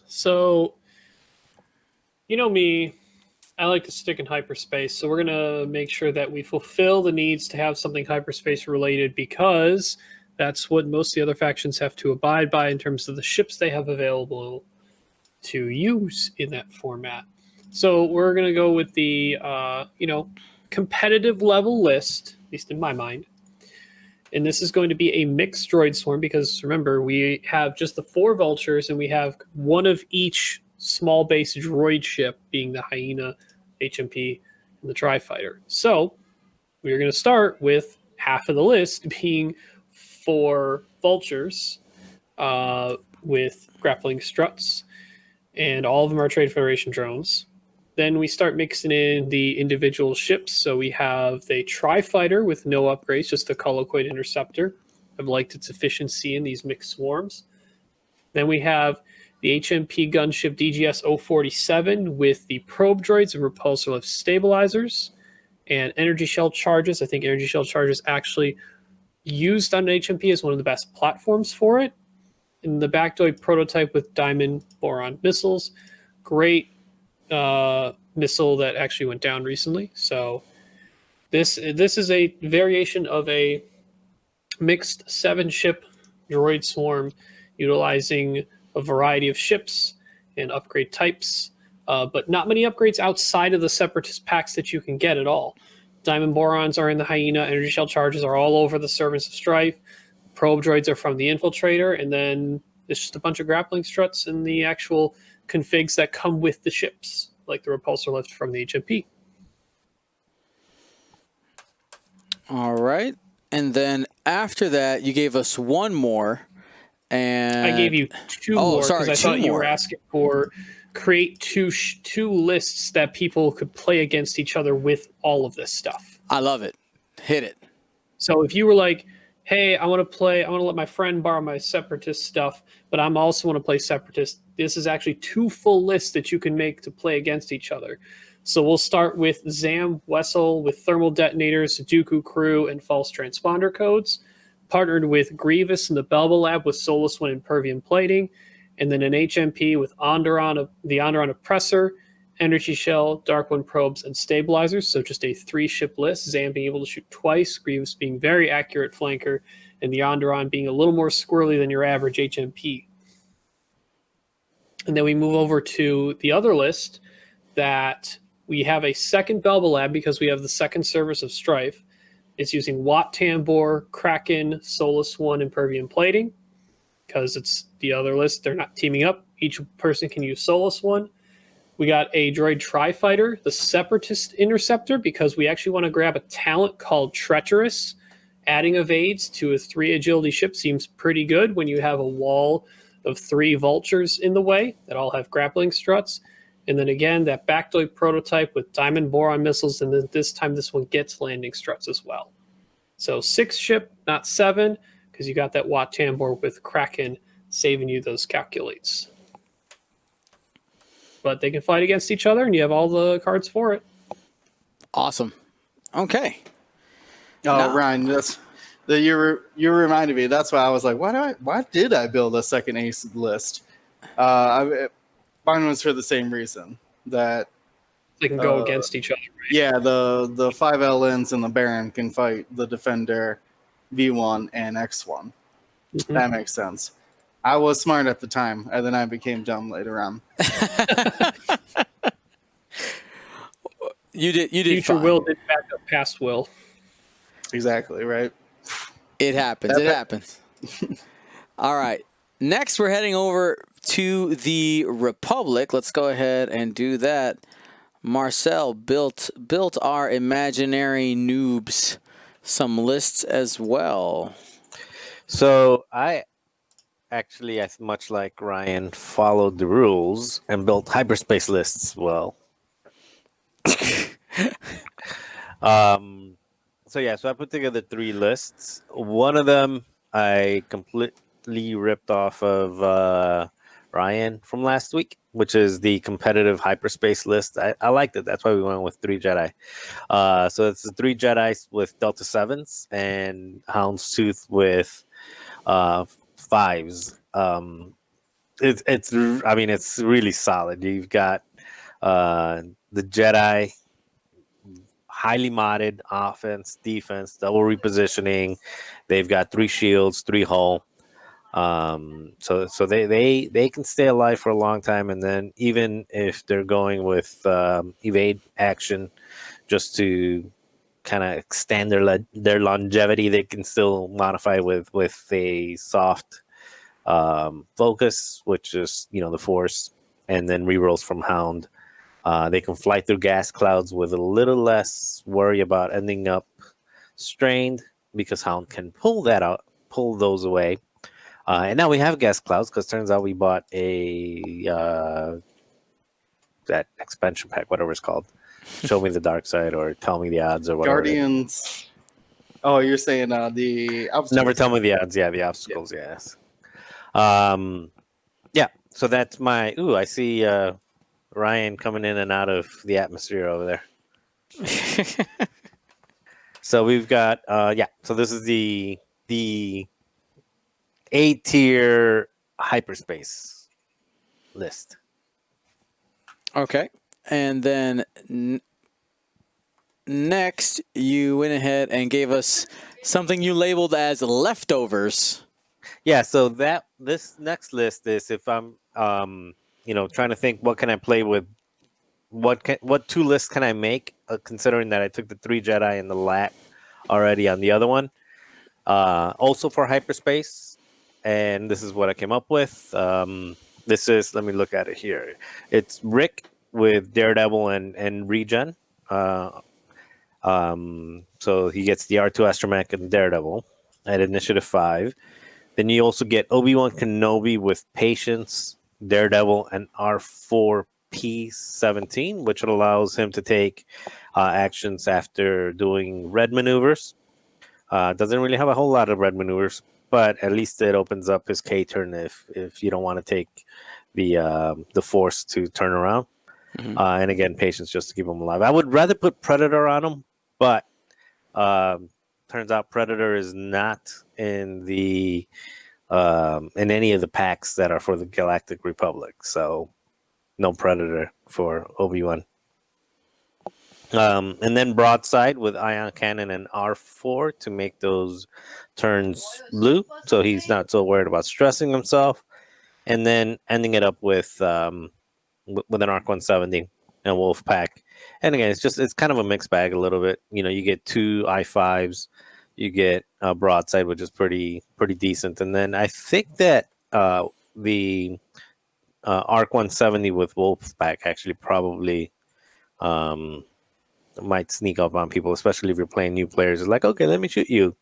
[SPEAKER 4] So, you know me, I like to stick in hyperspace, so we're going to make sure that we fulfill the needs to have something hyperspace related, because that's what most of the other factions have to abide by in terms of the ships they have available to use in that format. So we're going to go with the, competitive level list, at least in my mind. And this is going to be a mixed droid swarm because, remember, we have just the 4 vultures and we have one of each small base droid ship, being the Hyena, HMP, and the Tri-Fighter. So we're going to start with half of the list being 4 vultures with grappling struts, and all of them are Trade Federation drones. Then we start mixing in the individual ships. So we have the Tri-Fighter with no upgrades, just a colloquate interceptor. I've liked its efficiency in these mixed swarms. Then we have the HMP gunship DGS 047 with the probe droids and repulsor lift stabilizers and energy shell charges. I think energy shell charges actually used on an HMP is one of the best platforms for it. And the Bactoid prototype with diamond boron missiles. Great missile that actually went down recently. So this is a variation of a mixed 7-ship droid swarm utilizing a variety of ships and upgrade types, but not many upgrades outside of the separatist packs that you can get at all. Diamond borons are in the Hyena, energy shell charges are all over the Servants of Strife, probe droids are from the Infiltrator, and then it's just a bunch of grappling struts and the actual configs that come with the ships, like the repulsor lift from the HMP.
[SPEAKER 1] All right. And then after that, you gave us one more. And
[SPEAKER 4] I gave you 2 more because I
[SPEAKER 1] 2
[SPEAKER 4] thought you
[SPEAKER 1] more.
[SPEAKER 4] were asking for create two lists that people could play against each other with all of this stuff.
[SPEAKER 1] I love it. Hit it.
[SPEAKER 4] So if you were like, hey, I want to let my friend borrow my Separatist stuff, but I'm also want to play Separatist, this is actually 2 full lists that you can make to play against each other. So we'll start with Zam Wessel with thermal detonators, Dooku crew, and false transponder codes, partnered with Grievous and the Belba Lab with Solus One and Pervium plating, and then an HMP with the Onderon Oppressor, Energy Shell, Dark One probes, and stabilizers. So just a 3-ship list. Zam being able to shoot twice, Grievous being very accurate flanker, and the Onderon being a little more squirrely than your average HMP. And then we move over to the other list that we have a second Belba Lab because we have the second Service of Strife. It's using Watt Tambor, Kraken, Solus One, and Pervium plating. Because it's the other list, they're not teaming up. Each person can use Solus One. We got a droid Tri-Fighter, the Separatist Interceptor, because we actually want to grab a talent called Treacherous. Adding evades to a 3 agility ship seems pretty good when you have a wall of 3 vultures in the way that all have grappling struts. And then again, that Bactoid prototype with diamond boron missiles, and then this time this one gets landing struts as well. So 6 ship, not 7, because you got that Watt Tambor with Kraken saving you those calculates. But they can fight against each other, and you have all the cards for it.
[SPEAKER 1] Awesome. Okay.
[SPEAKER 3] Oh, Ryan, you reminded me. That's why I was like, why did I build a second ace list? Mine was for the same reason that
[SPEAKER 4] They can go against each other. Right?
[SPEAKER 3] Yeah, the 5 LNs and the Baron can fight the Defender, V1, and X1.
[SPEAKER 4] Mm-hmm.
[SPEAKER 3] That makes sense. I was smart at the time, and then I became dumb later on.
[SPEAKER 1] You did
[SPEAKER 4] Future
[SPEAKER 1] fine.
[SPEAKER 4] Will did back up past Will.
[SPEAKER 3] Exactly, right?
[SPEAKER 1] It happens.
[SPEAKER 3] That-
[SPEAKER 1] It happens. All right. Next, we're heading over to the Republic. Let's go ahead and do that. Marcel built our imaginary noobs some lists as well.
[SPEAKER 2] So I actually, as much like Ryan, followed the rules and built hyperspace lists. Well, so I put together 3 lists. One of them I completely ripped off of Ryan from last week, which is the competitive hyperspace list. I liked it. That's why we went with 3 Jedi. So it's the 3 Jedi's with Delta 7s and Houndstooth with 5s. It's really solid. You've got the Jedi, highly modded offense, defense, double repositioning. They've got 3 shields, 3 hull. So they can stay alive for a long time, and then even if they're going with evade action, just to kind of extend their longevity, they can still modify with a soft focus, which is the force, and then rerolls from Hound. They can fly through gas clouds with a little less worry about ending up strained, because Hound can pull those away. And now we have gas clouds, because turns out we bought that expansion pack, whatever it's called. Show me the dark side, or tell me the odds, or whatever.
[SPEAKER 3] Guardians. Oh, you're saying the obstacles.
[SPEAKER 2] Never tell me the odds. Yeah, the obstacles. Yes. Yeah. So that's my. Ooh, I see Ryan coming in and out of the atmosphere over there. So we've got. So this is the A tier hyperspace list.
[SPEAKER 1] Okay. And then next, you went ahead and gave us something you labeled as leftovers.
[SPEAKER 2] Yeah, so this next list is, if I'm trying to think what can I play with, what 2 lists can I make, considering that I took the 3 Jedi and the LAT already on the other one, also for hyperspace, and this is what I came up with. This is, let me look at it here. It's Rick with Daredevil and regen. So he gets the R2 Astromech and Daredevil at Initiative 5. Then you also get Obi-Wan Kenobi with Patience, Daredevil, and R4P17, which allows him to take actions after doing red maneuvers. Doesn't really have a whole lot of red maneuvers, but at least it opens up his K turn if you don't want to take the Force to turn around.
[SPEAKER 1] Mm-hmm.
[SPEAKER 2] And again, Patience just to keep him alive. I would rather put Predator on him, but turns out Predator is not in the in any of the packs that are for the Galactic Republic, so no Predator for Obi-Wan. And then Broadside with Ion Cannon and R4 to make those turns blue, so he's not so worried about stressing himself. And then ending it up with an Arc 170 and Wolf Pack. And again, it's kind of a mixed bag a little bit. You get 2 I5s, you get Broadside, which is pretty decent. And then I think that the Arc 170 with Wolf Pack actually probably might sneak up on people, especially if you're playing new players. It's like, okay, let me shoot you,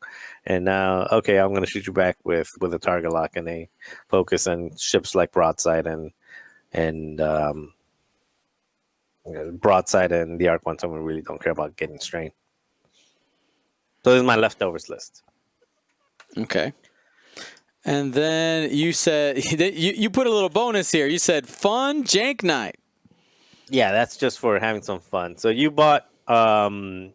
[SPEAKER 2] and now, okay, I'm going to shoot you back with a target lock, and they focus on ships like Broadside and Broadside and the Arc 170 really don't care about getting strained. So this is my leftovers list.
[SPEAKER 1] Okay. And then you said you put a little bonus here. You said fun jank night.
[SPEAKER 2] Yeah, that's just for having some fun. So you bought again,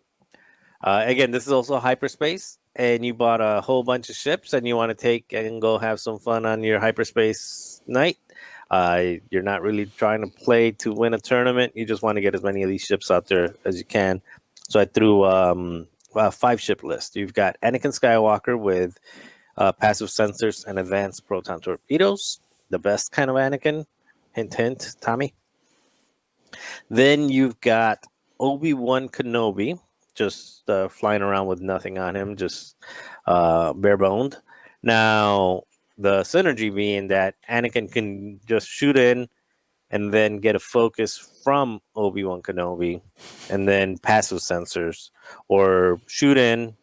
[SPEAKER 2] this is also hyperspace, and you bought a whole bunch of ships, and you want to take and go have some fun on your hyperspace night. You're not really trying to play to win a tournament. You just want to get as many of these ships out there as you can. So I threw a 5-ship list. You've got Anakin Skywalker with passive sensors and advanced proton torpedoes, the best kind of Anakin. Hint, hint, Tommy. Then you've got Obi-Wan Kenobi, just flying around with nothing on him, just bare-boned. Now, the synergy being that Anakin can just shoot in and then get a focus from Obi-Wan Kenobi, and then passive sensors, or shoot in,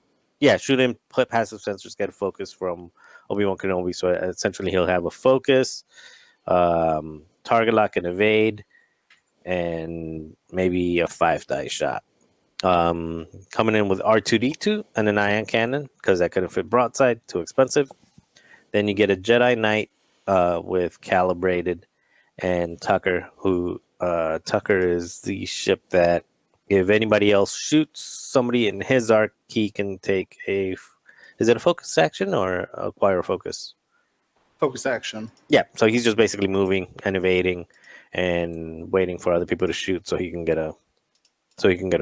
[SPEAKER 2] put passive sensors, get a focus from Obi-Wan Kenobi. So essentially, he'll have a focus, target lock and evade, and maybe a 5-die shot. Coming in with R2D2 and an ion cannon, because that couldn't fit broadside, too expensive. Then you get a Jedi Knight with calibrated, and Tucker, who Tucker is the ship that if anybody else shoots somebody in his arc, he can take is it a focus action or acquire focus?
[SPEAKER 3] Focus action.
[SPEAKER 2] Yeah, so he's just basically moving and evading and waiting for other people to shoot so he can get a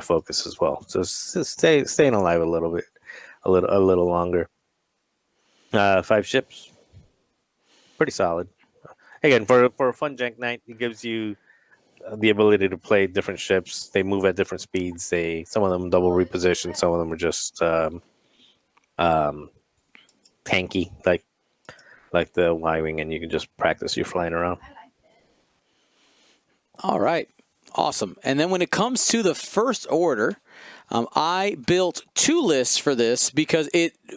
[SPEAKER 2] focus as well. So staying alive a little bit, a little longer. 5 ships, pretty solid. Again, for a fun jank night, it gives you the ability to play different ships. They move at different speeds. Some of them double reposition. Some of them are just tanky, like the Y-wing, and you can just practice your flying around.
[SPEAKER 1] All right. Awesome. And then when it comes to the First Order, I built 2 lists for this because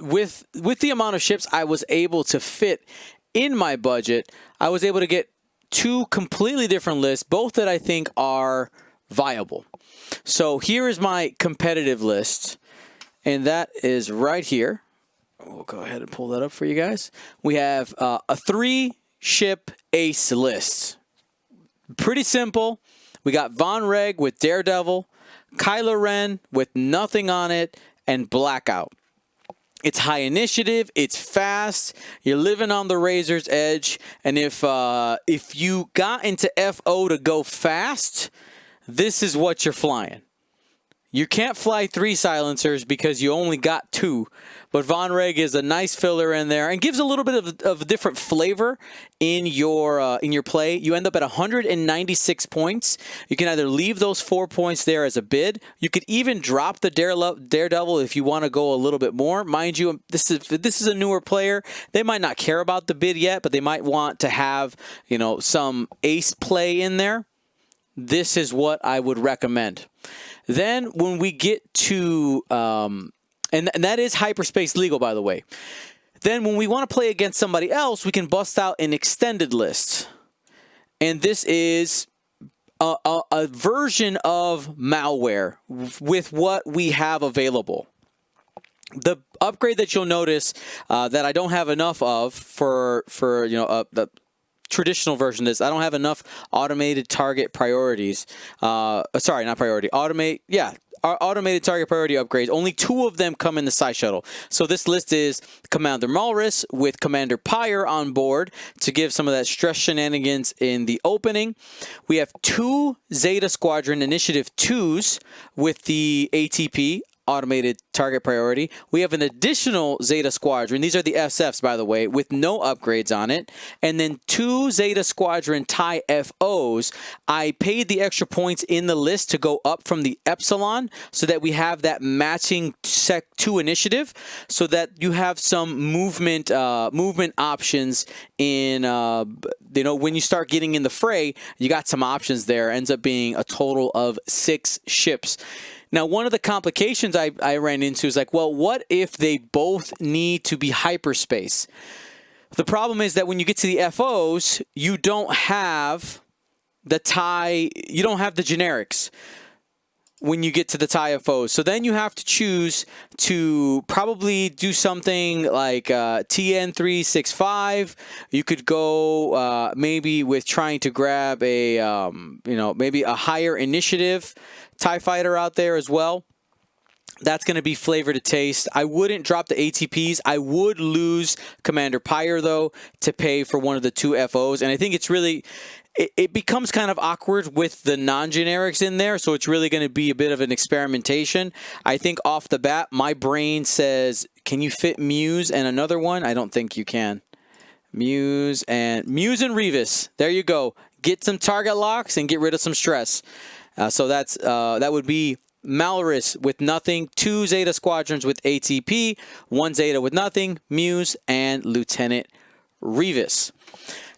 [SPEAKER 1] with the amount of ships I was able to fit in my budget, I was able to get 2 completely different lists, both that I think are viable. So here is my competitive list, and that is right here. We'll go ahead and pull that up for you guys. We have a 3-ship ace list. Pretty simple. We got Von Reg with Daredevil, Kylo Ren with nothing on it, and Blackout. It's high initiative. It's fast. You're living on the razor's edge. And if you got into FO to go fast, this is what you're flying. You can't fly 3 silencers because you only got 2. But Von Reg is a nice filler in there and gives a little bit of a different flavor in your play. You end up at 196 points. You can either leave those 4 points there as a bid. You could even drop the Daredevil if you want to go a little bit more. Mind you, this is a newer player. They might not care about the bid yet, but they might want to have some ace play in there. This is what I would recommend. Then when we get to, and that is hyperspace legal, by the way. Then when we want to play against somebody else, we can bust out an extended list. And this is a version of malware with what we have available. The upgrade that you'll notice that I don't have enough of for the traditional version of this, I don't have enough automated target priorities. Sorry, not priority. Automated target priority upgrades. Only 2 of them come in the Side Shuttle. So this list is Commander Malrus with Commander Pyre on board to give some of that stress shenanigans in the opening. We have 2 Zeta Squadron Initiative 2s with the ATP, automated target priority. We have an additional Zeta Squadron. These are the SFs, by the way, with no upgrades on it. And then 2 Zeta Squadron TIE FOs. I paid the extra points in the list to go up from the Epsilon so that we have that matching Sec 2 initiative so that you have some movement options in, when you start getting in the fray, you got some options there. Ends up being a total of 6 ships. Now, one of the complications I ran into is like, well, what if they both need to be hyperspace? The problem is that when you get to the FOs, you don't have the TIE, you don't have the generics when you get to the TIE FOs. So then you have to choose to probably do something like TN365. You could go maybe with trying to grab a, maybe a higher initiative TIE fighter out there as well. That's going to be flavor to taste. I wouldn't drop the ATPs. I would lose Commander Pyre, though, to pay for one of the 2 FOs. And I think it's really, it becomes kind of awkward with the non-generics in there. So it's really going to be a bit of an experimentation. I think off the bat, my brain says, can you fit Muse and another one? I don't think you can. Muse and Revis. There you go. Get some target locks and get rid of some stress. So that would be Malorus with nothing, 2 Zeta Squadrons with ATP, 1 Zeta with nothing, Muse, and Lieutenant Revis.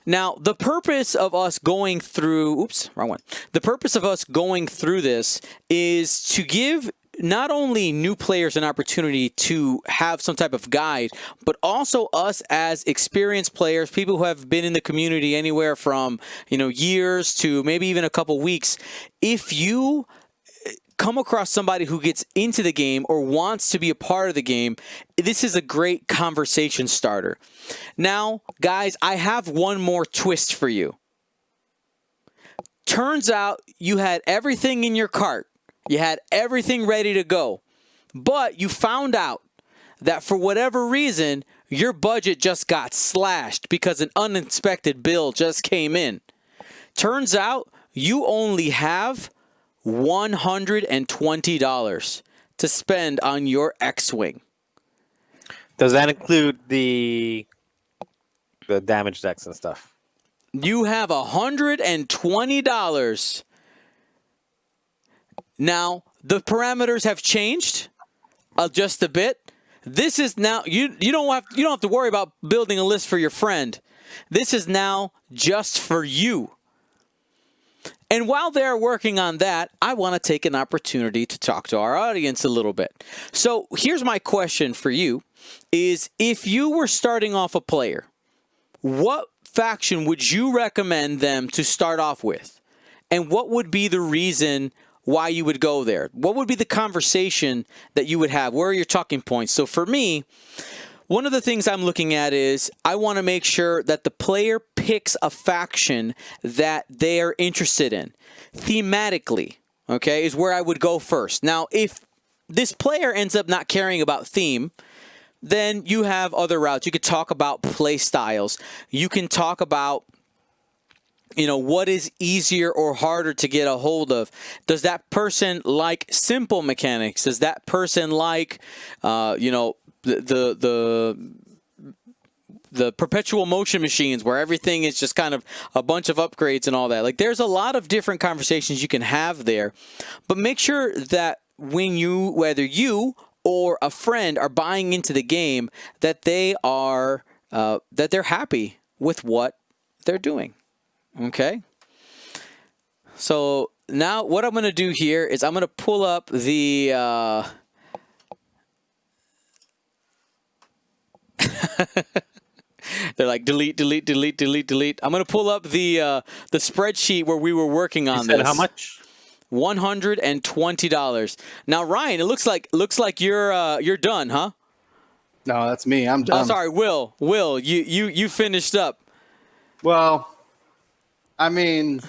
[SPEAKER 1] Now, the purpose of us going through, wrong one. The purpose of us going through this is to give not only new players an opportunity to have some type of guide, but also us as experienced players, people who have been in the community anywhere from, years to maybe even a couple weeks. If you come across somebody who gets into the game or wants to be a part of the game, this is a great conversation starter. Now, guys, I have one more twist for you. Turns out you had everything in your cart. You had everything ready to go. But you found out that for whatever reason, your budget just got slashed because an unexpected bill just came in. Turns out you only have $120 to spend on your X-Wing.
[SPEAKER 2] Does that include the damage decks and stuff?
[SPEAKER 1] You have $120. Now, the parameters have changed just a bit. This is now you don't have to worry about building a list for your friend. This is now just for you. And while they're working on that, I want to take an opportunity to talk to our audience a little bit. So here's my question for you, is if you were starting off a player, what faction would you recommend them to start off with? And what would be the reason why you would go there? What would be the conversation that you would have? Where are your talking points? So for me, one of the things I'm looking at is I want to make sure that the player picks a faction that they are interested in. Thematically, okay, is where I would go first. Now, if this player ends up not caring about theme, then you have other routes. You could talk about play styles. You can talk about what is easier or harder to get a hold of. Does that person like simple mechanics? Does that person like, the perpetual motion machines where everything is just kind of a bunch of upgrades and all that? Like, there's a lot of different conversations you can have there, but make sure that whether you or a friend are buying into the game, that they are, that they're happy with what they're doing. Okay. So now what I'm going to do here is I'm going to pull up the, they're like delete, delete, delete, delete, delete. I'm going to pull up the spreadsheet where we were working on this.
[SPEAKER 2] How much?
[SPEAKER 1] $120. Now, Ryan, it looks like you're done, huh?
[SPEAKER 3] No, that's me. I'm done.
[SPEAKER 1] Oh, sorry, Will. You finished up.
[SPEAKER 3] Well, I mean,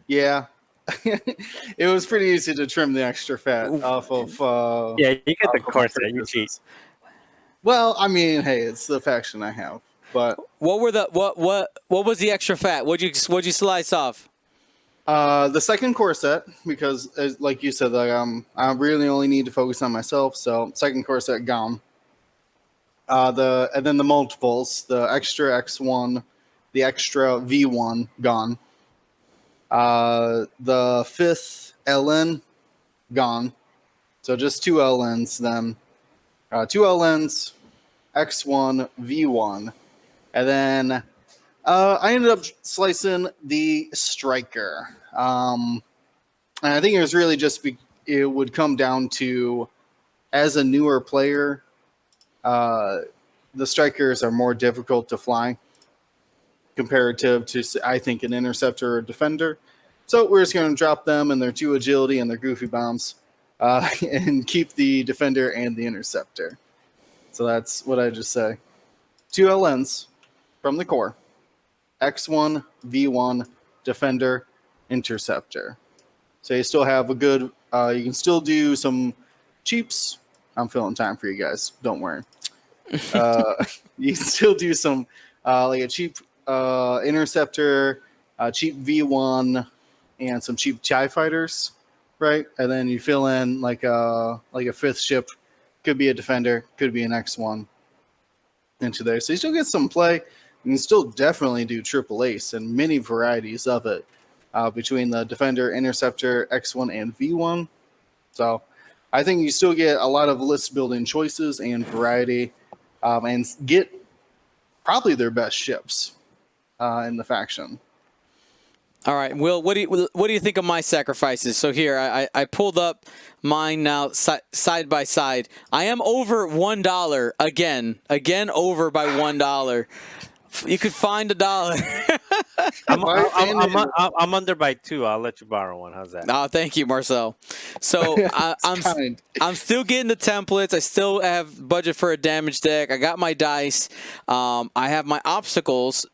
[SPEAKER 3] yeah. It was pretty easy to trim the extra fat off of.
[SPEAKER 2] Yeah, you get the core set. You cheat.
[SPEAKER 3] Well, I mean, hey, it's the faction I have. But
[SPEAKER 1] what was the extra fat? What'd you slice off?
[SPEAKER 3] The second core set, because like you said, like I really only need to focus on myself. So second core set gone. And then the multiples, the extra X1, the extra V1 gone. The fifth LN gone. So just 2 LNs then. 2 LNs, X1, V1. And then I ended up slicing the Striker. And I think it was really just, it would come down to, as a newer player, the Strikers are more difficult to fly comparative to, I think, an Interceptor or Defender. So we're just going to drop them and their 2 agility and their goofy bombs and keep the Defender and the Interceptor. So that's what I just say. 2 LNs from the core. X1, V1, Defender, Interceptor. So you still have a good, you can still do some cheaps. I'm filling time for you guys. Don't worry. You can still do some, like a cheap Interceptor, cheap V1, and some cheap TIE fighters, right? And then you fill in like a 5th ship. Could be a Defender, could be an X1 into there. So you still get some play. You can still definitely do triple ace and many varieties of it. between the Defender, Interceptor, X1, and V1. So I think you still get a lot of list building choices and variety, and get probably their best ships in the faction.
[SPEAKER 1] All right, Will, what do you think of my sacrifices? So here, I pulled up mine now side by side. I am over $1 again over by $1. You could find $1.
[SPEAKER 2] I'm under by 2. I'll let you borrow one. How's that?
[SPEAKER 1] Oh, thank you, Marcel. So I'm still getting the templates. I still have budget for a damage deck. I got my dice. I have my obstacles.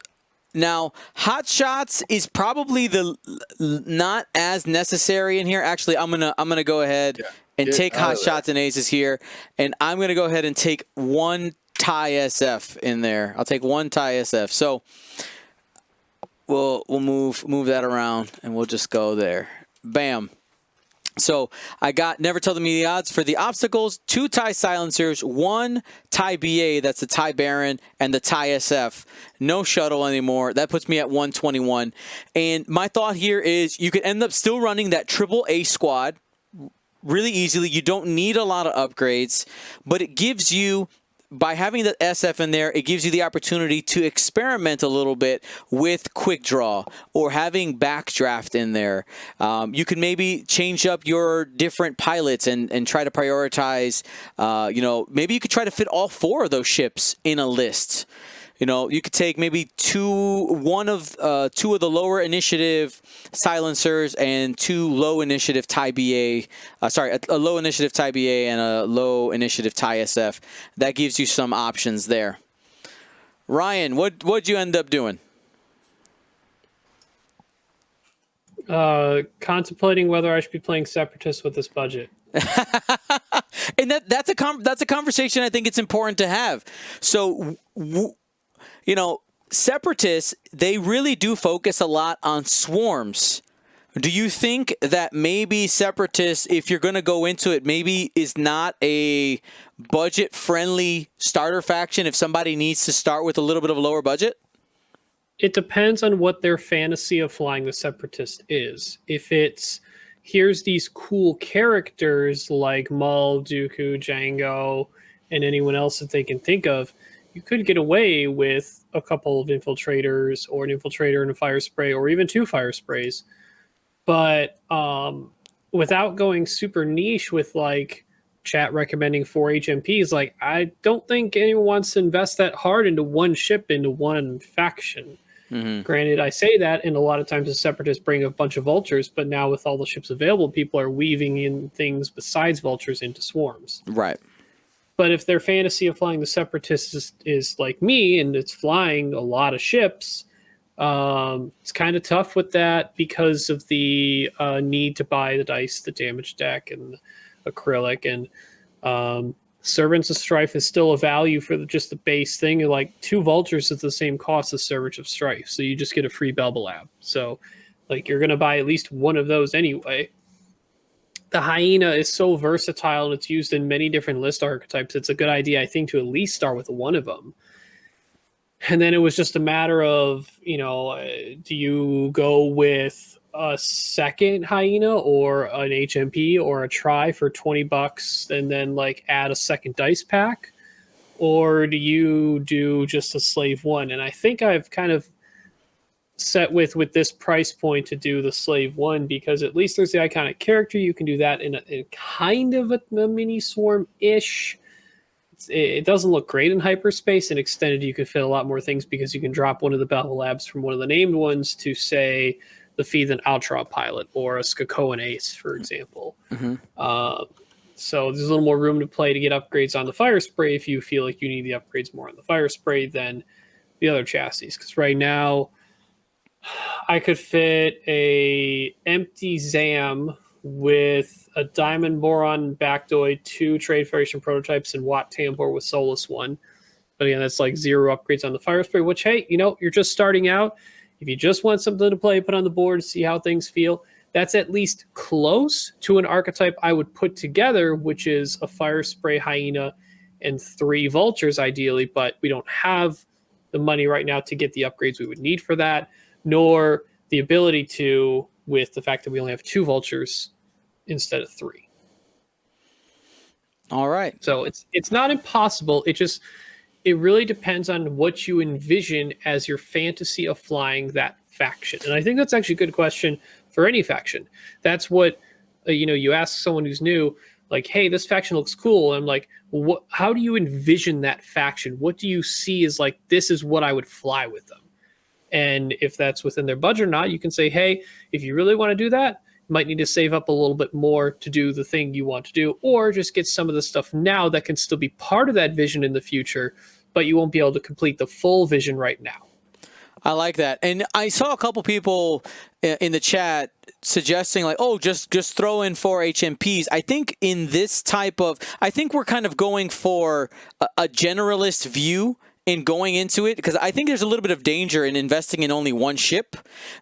[SPEAKER 1] Now, hot shots is probably the not as necessary in here. Actually, I'm gonna go ahead and take hot shots and aces here, and I'm gonna go ahead and take one tie SF in there. I'll take one tie SF. So we'll move that around, and we'll just go there. Bam. So I got Never Tell Me the Odds for the obstacles, 2 tie silencers, 1 tie BA, that's the tie Baron, and the tie SF. No shuttle anymore. That puts me at 121. And my thought here is you could end up still running that triple A squad really easily. You don't need a lot of upgrades, but it gives you, by having the SF in there, it gives you the opportunity to experiment a little bit with quick draw or having backdraft in there. You can maybe change up your different pilots and try to prioritize. Maybe you could try to fit all 4 of those ships in a list. You could take maybe two of the lower initiative silencers and 2 low initiative tie BA. A low initiative tie BA and a low initiative tie SF. That gives you some options there. Ryan, what'd you end up doing?
[SPEAKER 4] Contemplating whether I should be playing Separatists with this budget.
[SPEAKER 1] And that's a conversation I think it's important to have. So. Separatists, they really do focus a lot on swarms. Do you think that maybe Separatists, if you're going to go into it, maybe is not a budget-friendly starter faction if somebody needs to start with a little bit of a lower budget?
[SPEAKER 4] It depends on what their fantasy of flying the Separatist is. If it's, here's these cool characters like Maul, Dooku, Django, and anyone else that they can think of, you could get away with a couple of infiltrators or an infiltrator and a fire spray or even 2 fire sprays. But without going super niche with like chat recommending 4 HMPs, like I don't think anyone wants to invest that hard into one ship, into one faction. Mm-hmm. Granted, I say that, and a lot of times the Separatists bring a bunch of vultures, but now with all the ships available, people are weaving in things besides vultures into swarms.
[SPEAKER 1] Right.
[SPEAKER 4] But if their fantasy of flying the Separatists is like me, and it's flying a lot of ships, it's kind of tough with that because of the need to buy the dice, the damage deck, and the acrylic. And Servants of Strife is still a value for just the base thing. Like 2 vultures is the same cost as Servants of Strife, so you just get a free Belbalab. So like you're going to buy at least one of those anyway. The hyena is so versatile and it's used in many different list archetypes. It's a good idea, I think, to at least start with one of them. And then it was just a matter of, do you go with a second hyena or an HMP or a try for $20 and then like add a second dice pack? Or do you do just a slave 1? And I think I've kind of set with this price point to do the slave 1 because at least there's the iconic character. You can do that in kind of a mini swarm-ish. It doesn't look great in hyperspace. In extended, you can fit a lot more things because you can drop one of the Babel Labs from one of the named ones to, say, the Feathen Ultra pilot or a Skakoan Ace, for example. Mm-hmm. So there's a little more room to play to get upgrades on the Fire Spray if you feel like you need the upgrades more on the Fire Spray than the other chassis. Because right now, I could fit a empty Zam with a Diamond Boron Bactoid, 2 Trade Federation prototypes, and Watt Tambor with Solus 1. But again, that's like 0 upgrades on the Fire Spray, which, hey, you're just starting out. If you just want something to play, put on the board, see how things feel, that's at least close to an archetype I would put together, which is a Fire Spray Hyena and 3 Vultures, ideally, but we don't have the money right now to get the upgrades we would need for that, nor the ability to, with the fact that we only have 2 vultures instead of 3.
[SPEAKER 1] All right.
[SPEAKER 4] So it's not impossible. It really depends on what you envision as your fantasy of flying that faction. And I think that's actually a good question for any faction. That's what you ask someone who's new, like, hey, this faction looks cool. And I'm like, well, how do you envision that faction? What do you see as like, this is what I would fly with them? And if that's within their budget or not, you can say, hey, if you really want to do that, you might need to save up a little bit more to do the thing you want to do, or just get some of the stuff now that can still be part of that vision in the future, but you won't be able to complete the full vision right now.
[SPEAKER 1] I like that. And I saw a couple people in the chat suggesting like, oh, just throw in 4 HMPs. I think in this type of, I think we're kind of going for a generalist view in going into it, because I think there's a little bit of danger in investing in only one ship,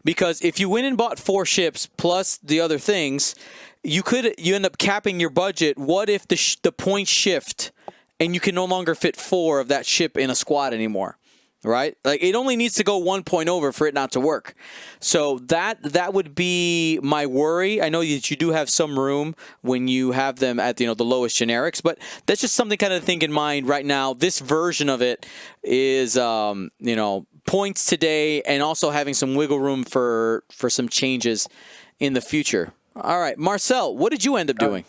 [SPEAKER 1] because if you went and bought 4 ships plus the other things, you end up capping your budget. What if the points shift and you can no longer fit 4 of that ship in a squad anymore? Right? Like, it only needs to go 1 point over for it not to work. So that would be my worry. I know that you do have some room when you have them at the lowest generics, but that's just something kind of to think in mind right now. This version of it is points today, and also having some wiggle room for some changes in the future. All right, Marcel, what did you end up doing?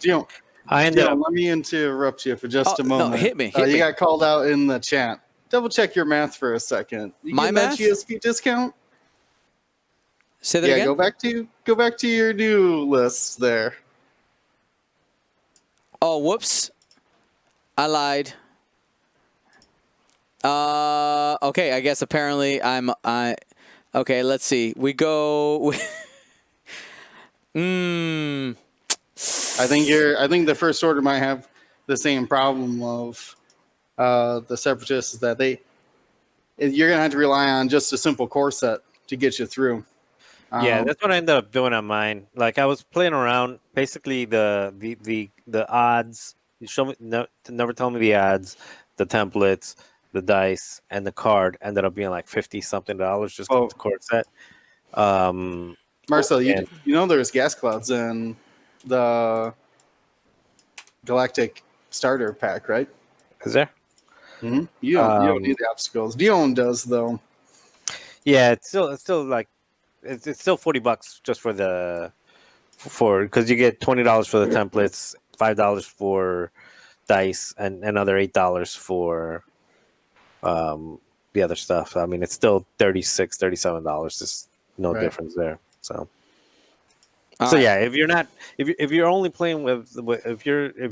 [SPEAKER 2] I ended up.
[SPEAKER 3] Let me interrupt you for just a moment.
[SPEAKER 1] No, hit me.
[SPEAKER 3] You got called out in the chat. Double check your math for a second. You
[SPEAKER 1] My
[SPEAKER 3] get
[SPEAKER 1] math?
[SPEAKER 3] that GSP discount?
[SPEAKER 1] Say that again?
[SPEAKER 3] Go back to your new list there.
[SPEAKER 1] Oh, whoops. I lied. Okay, I guess apparently okay, let's see. We go
[SPEAKER 3] I think the First Order might have the same problem of the Separatists, is that you're gonna have to rely on just a simple core set to get you through.
[SPEAKER 2] Yeah, that's what I ended up doing on mine. Like, I was playing around. Basically, the odds. You show me, never tell me the odds, the templates, the dice, and the card ended up being like $50-something just to get the core set.
[SPEAKER 3] Marcel, you know there's gas clouds in the Galactic Starter Pack, right?
[SPEAKER 2] Is there?
[SPEAKER 3] Mm-hmm. You don't need the obstacles. Dion does, though.
[SPEAKER 2] Yeah, it's still like it's still $40 just for because you get $20 for the templates, $5 for dice, and another $8 for the other stuff. I mean, it's still $36, $37. There's no difference there. So. Yeah, if you're only playing with if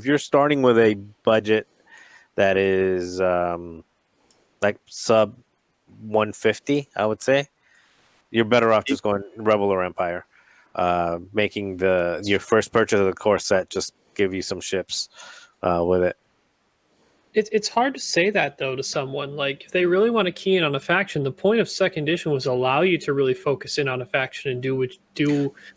[SPEAKER 2] you're starting with a budget that is like sub 150, I would say you're better off just going Rebel or Empire, making your first purchase of the core set just give you some ships with it.
[SPEAKER 4] It's hard to say that, though, to someone. Like, if they really want to key in on a faction, the point of second edition was allow you to really focus in on a faction and do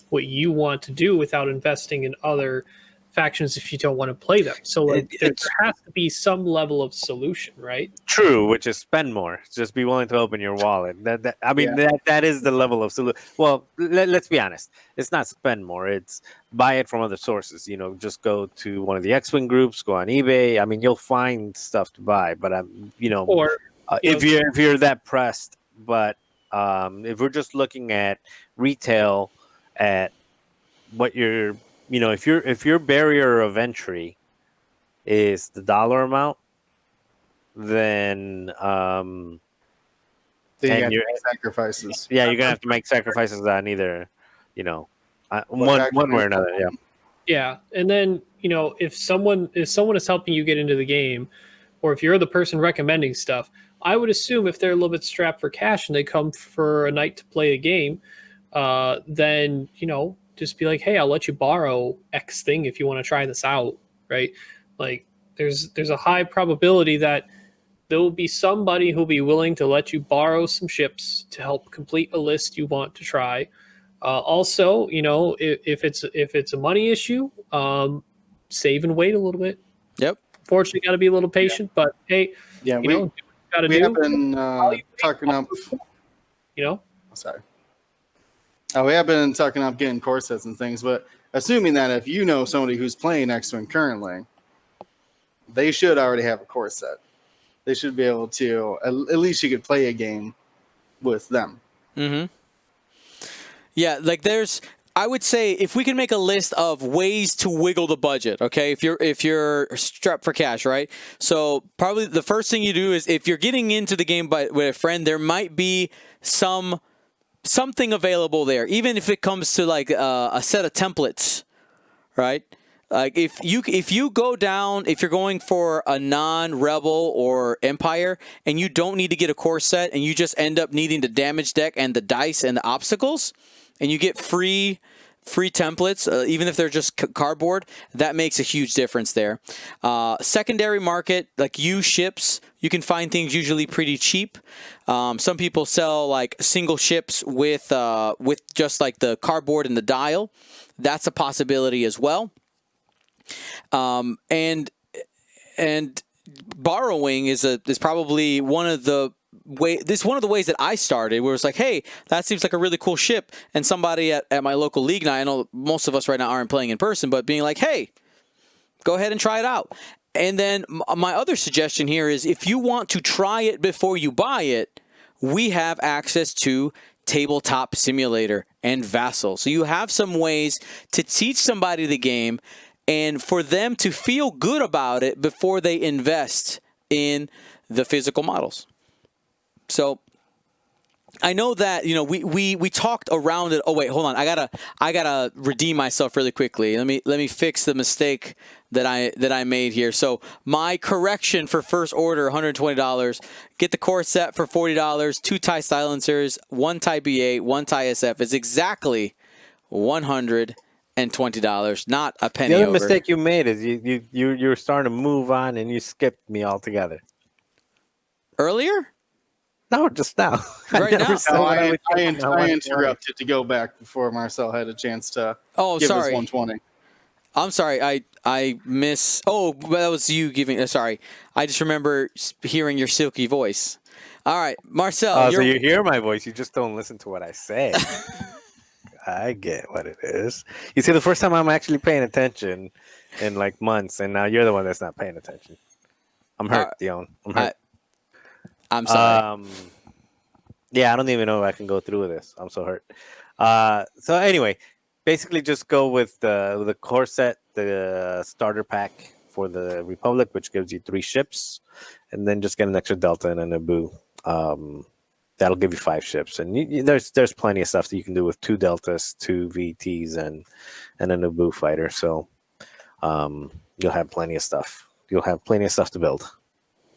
[SPEAKER 4] what you want to do without investing in other factions if you don't want to play them. So like, there has to be some level of solution, right?
[SPEAKER 2] True, which is spend more. Just be willing to open your wallet. That is the level of solution. Well, let's be honest. It's not spend more. It's buy it from other sources. Just go to one of the X-Wing groups, go on eBay. I mean, you'll find stuff to buy. But if you're that pressed, but if we're just looking at retail, at what you're if your barrier of entry is the dollar amount, then
[SPEAKER 3] you have to make sacrifices.
[SPEAKER 2] Yeah, you're gonna have to make sacrifices on either, one way or another. Yeah.
[SPEAKER 4] Yeah, and then if someone is helping you get into the game, or if you're the person recommending stuff, I would assume if they're a little bit strapped for cash and they come for a night to play a game, then just be like, hey, I'll let you borrow X thing if you want to try this out, right? Like, there's a high probability that there will be somebody who'll be willing to let you borrow some ships to help complete a list you want to try. Also, if it's a money issue, save and wait a little bit.
[SPEAKER 1] Yep.
[SPEAKER 4] Fortunately, got to be a little patient, but hey,
[SPEAKER 3] do what you gotta do. Have been talking up.
[SPEAKER 4] Sorry.
[SPEAKER 3] We have been talking about getting core sets and things, but assuming that if you know somebody who's playing next to him currently, they should already have a core set. They should be able to, at least you could play a game with them.
[SPEAKER 1] Mm-hmm. Yeah, like I would say if we can make a list of ways to wiggle the budget, okay? If you're strapped for cash, right? So probably the first thing you do is if you're getting into the game with a friend, there might be something available there, even if it comes to like a set of templates, right? Like if you go down, if you're going for a non-rebel or empire and you don't need to get a core set and you just end up needing the damage deck and the dice and the obstacles, and you get free templates, even if they're just cardboard, that makes a huge difference there. Secondary market, like used ships, you can find things usually pretty cheap. Some people sell like single ships with just like the cardboard and the dial. That's a possibility as well. And borrowing is probably one of the ways that I started, where it's like, hey, that seems like a really cool ship, and somebody at my local league night, I know most of us right now aren't playing in person, but being like, hey, go ahead and try it out. And then my other suggestion here is if you want to try it before you buy it, we have access to Tabletop Simulator and Vassal. So you have some ways to teach somebody the game and for them to feel good about it before they invest in the physical models. So I know that, you know, we talked around it. Oh wait, hold on. I gotta redeem myself really quickly. Let me fix the mistake that I made here. So my correction for first order, $120. Get the core set for $40. 2 tie silencers, 1 tie BA, 1 tie SF is exactly $120, not a penny
[SPEAKER 2] The other
[SPEAKER 1] over.
[SPEAKER 2] mistake you made is you were starting to move on and you skipped me altogether.
[SPEAKER 1] Earlier?
[SPEAKER 2] No, just now.
[SPEAKER 1] Right now.
[SPEAKER 3] I interrupted to go back before Marcel had a chance to give
[SPEAKER 1] sorry.
[SPEAKER 3] us 120.
[SPEAKER 1] I'm sorry. I miss. Oh, that was you giving. Sorry. I just remember hearing your silky voice. All right, Marcel.
[SPEAKER 2] So you hear my voice. You just don't listen to what I say. I get what it is. You see, the first time I'm actually paying attention in like months, and now you're the one that's not paying attention. I'm hurt, Dion. I'm hurt.
[SPEAKER 1] I'm sorry.
[SPEAKER 2] Yeah, I don't even know if I can go through with this. I'm so hurt. So anyway, basically just go with the core set, the starter pack for the Republic, which gives you 3 ships, and then just get an extra Delta and a Naboo. That'll give you 5 ships, and there's plenty of stuff that you can do with 2 Deltas, 2 VTs, and a Naboo fighter. So you'll have plenty of stuff. You'll have plenty of stuff to build,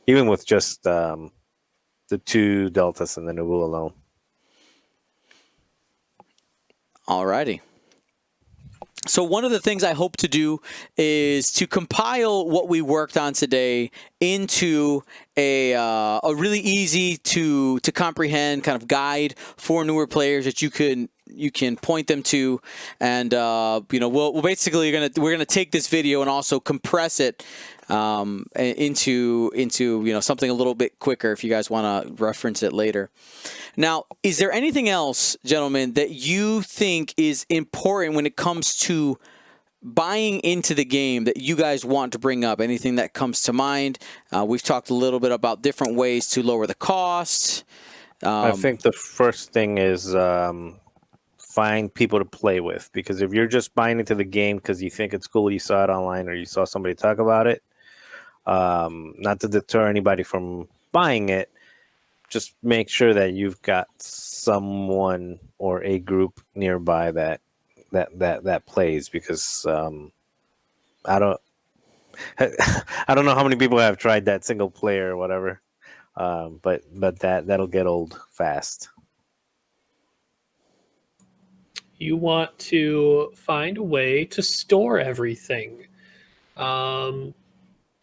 [SPEAKER 2] even with just the 2 Deltas and the Naboo alone.
[SPEAKER 1] Alrighty. So one of the things I hope to do is to compile what we worked on today into a really easy to comprehend kind of guide for newer players that you can point them to, and we're gonna take this video and also compress it into something a little bit quicker if you guys want to reference it later. Now, is there anything else, gentlemen, that you think is important when it comes to buying into the game that you guys want to bring up? Anything that comes to mind? We've talked a little bit about different ways to lower the cost.
[SPEAKER 2] I think the first thing is find people to play with, because if you're just buying into the game because you think it's cool, you saw it online or you saw somebody talk about it, not to deter anybody from buying it, just make sure that you've got someone or a group nearby that plays, because I don't know how many people have tried that single player or whatever, but that'll get old fast.
[SPEAKER 4] You want to find a way to store everything.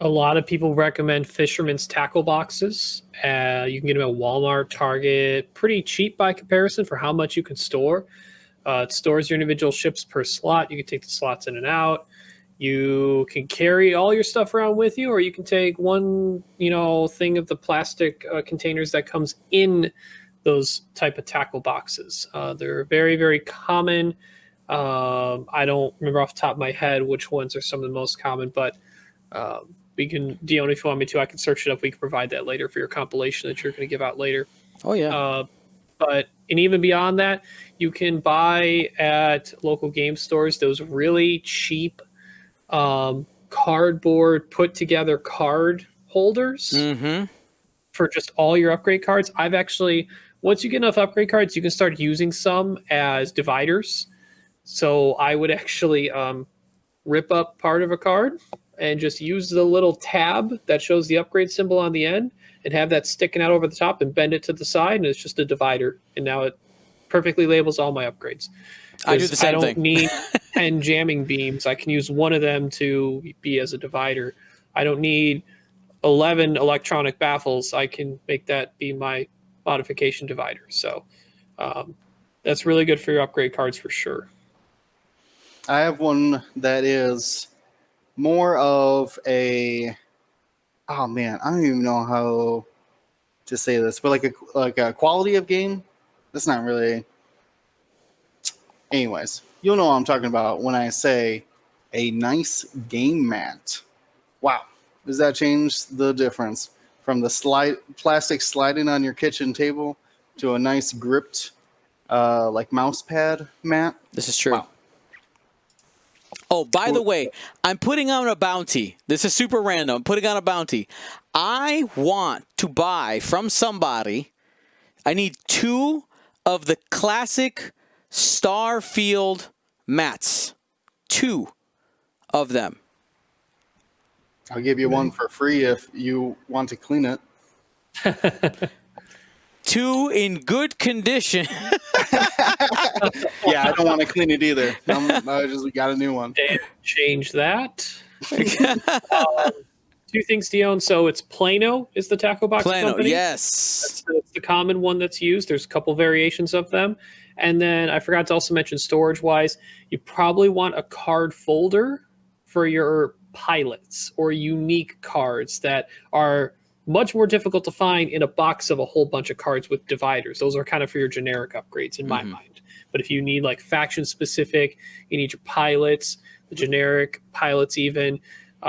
[SPEAKER 4] A lot of people recommend Fisherman's Tackle boxes. You can get them at Walmart, Target, pretty cheap by comparison for how much you can store. It stores your individual ships per slot. You can take the slots in and out. You can carry all your stuff around with you, or you can take one, thing of the plastic containers that comes in those type of tackle boxes. They're very, very common. I don't remember off the top of my head which ones are some of the most common, but we can, Dion, if you want me to, I can search it up. We can provide that later for your compilation that you're going to give out later.
[SPEAKER 1] Oh, yeah.
[SPEAKER 4] And even beyond that, you can buy at local game stores those really cheap cardboard put together card holders for just all your upgrade cards. I've actually, once you get enough upgrade cards, you can start using some as dividers. So I would actually rip up part of a card and just use the little tab that shows the upgrade symbol on the end and have that sticking out over the top and bend it to the side, and it's just a divider. And now it perfectly labels all my upgrades.
[SPEAKER 1] I do the same thing.
[SPEAKER 4] I don't need 10 jamming beams. I can use one of them to be as a divider. I don't need 11 electronic baffles. I can make that be my modification divider. So that's really good for your upgrade cards for sure.
[SPEAKER 3] I have one that is more of a, oh man, I don't even know how to say this, but like a quality of game. That's not really. Anyways, you'll know what I'm talking about when I say a nice game mat. Wow, does that change the difference from the plastic sliding on your kitchen table to a nice gripped like mouse pad mat?
[SPEAKER 1] This is true.
[SPEAKER 3] Wow.
[SPEAKER 1] Oh, by the way, I'm putting on a bounty. This is super random. I'm putting on a bounty. I want to buy from somebody. I need 2 of the classic Starfield mats. 2 of them.
[SPEAKER 3] I'll give you one for free if you want to clean it.
[SPEAKER 1] 2 in good condition.
[SPEAKER 3] Yeah, I don't want to clean it either. I just got a new one.
[SPEAKER 4] And change that. 2 things, Dion. So it's Plano is the tackle box
[SPEAKER 1] Plano,
[SPEAKER 4] company.
[SPEAKER 1] yes.
[SPEAKER 4] That's the common one that's used. There's a couple variations of them. And then I forgot to also mention storage-wise, you probably want a card folder for your pilots or unique cards that are much more difficult to find in a box of a whole bunch of cards with dividers. Those are kind of for your generic upgrades in my mind. But if you need like faction specific, you need your pilots, the generic pilots even,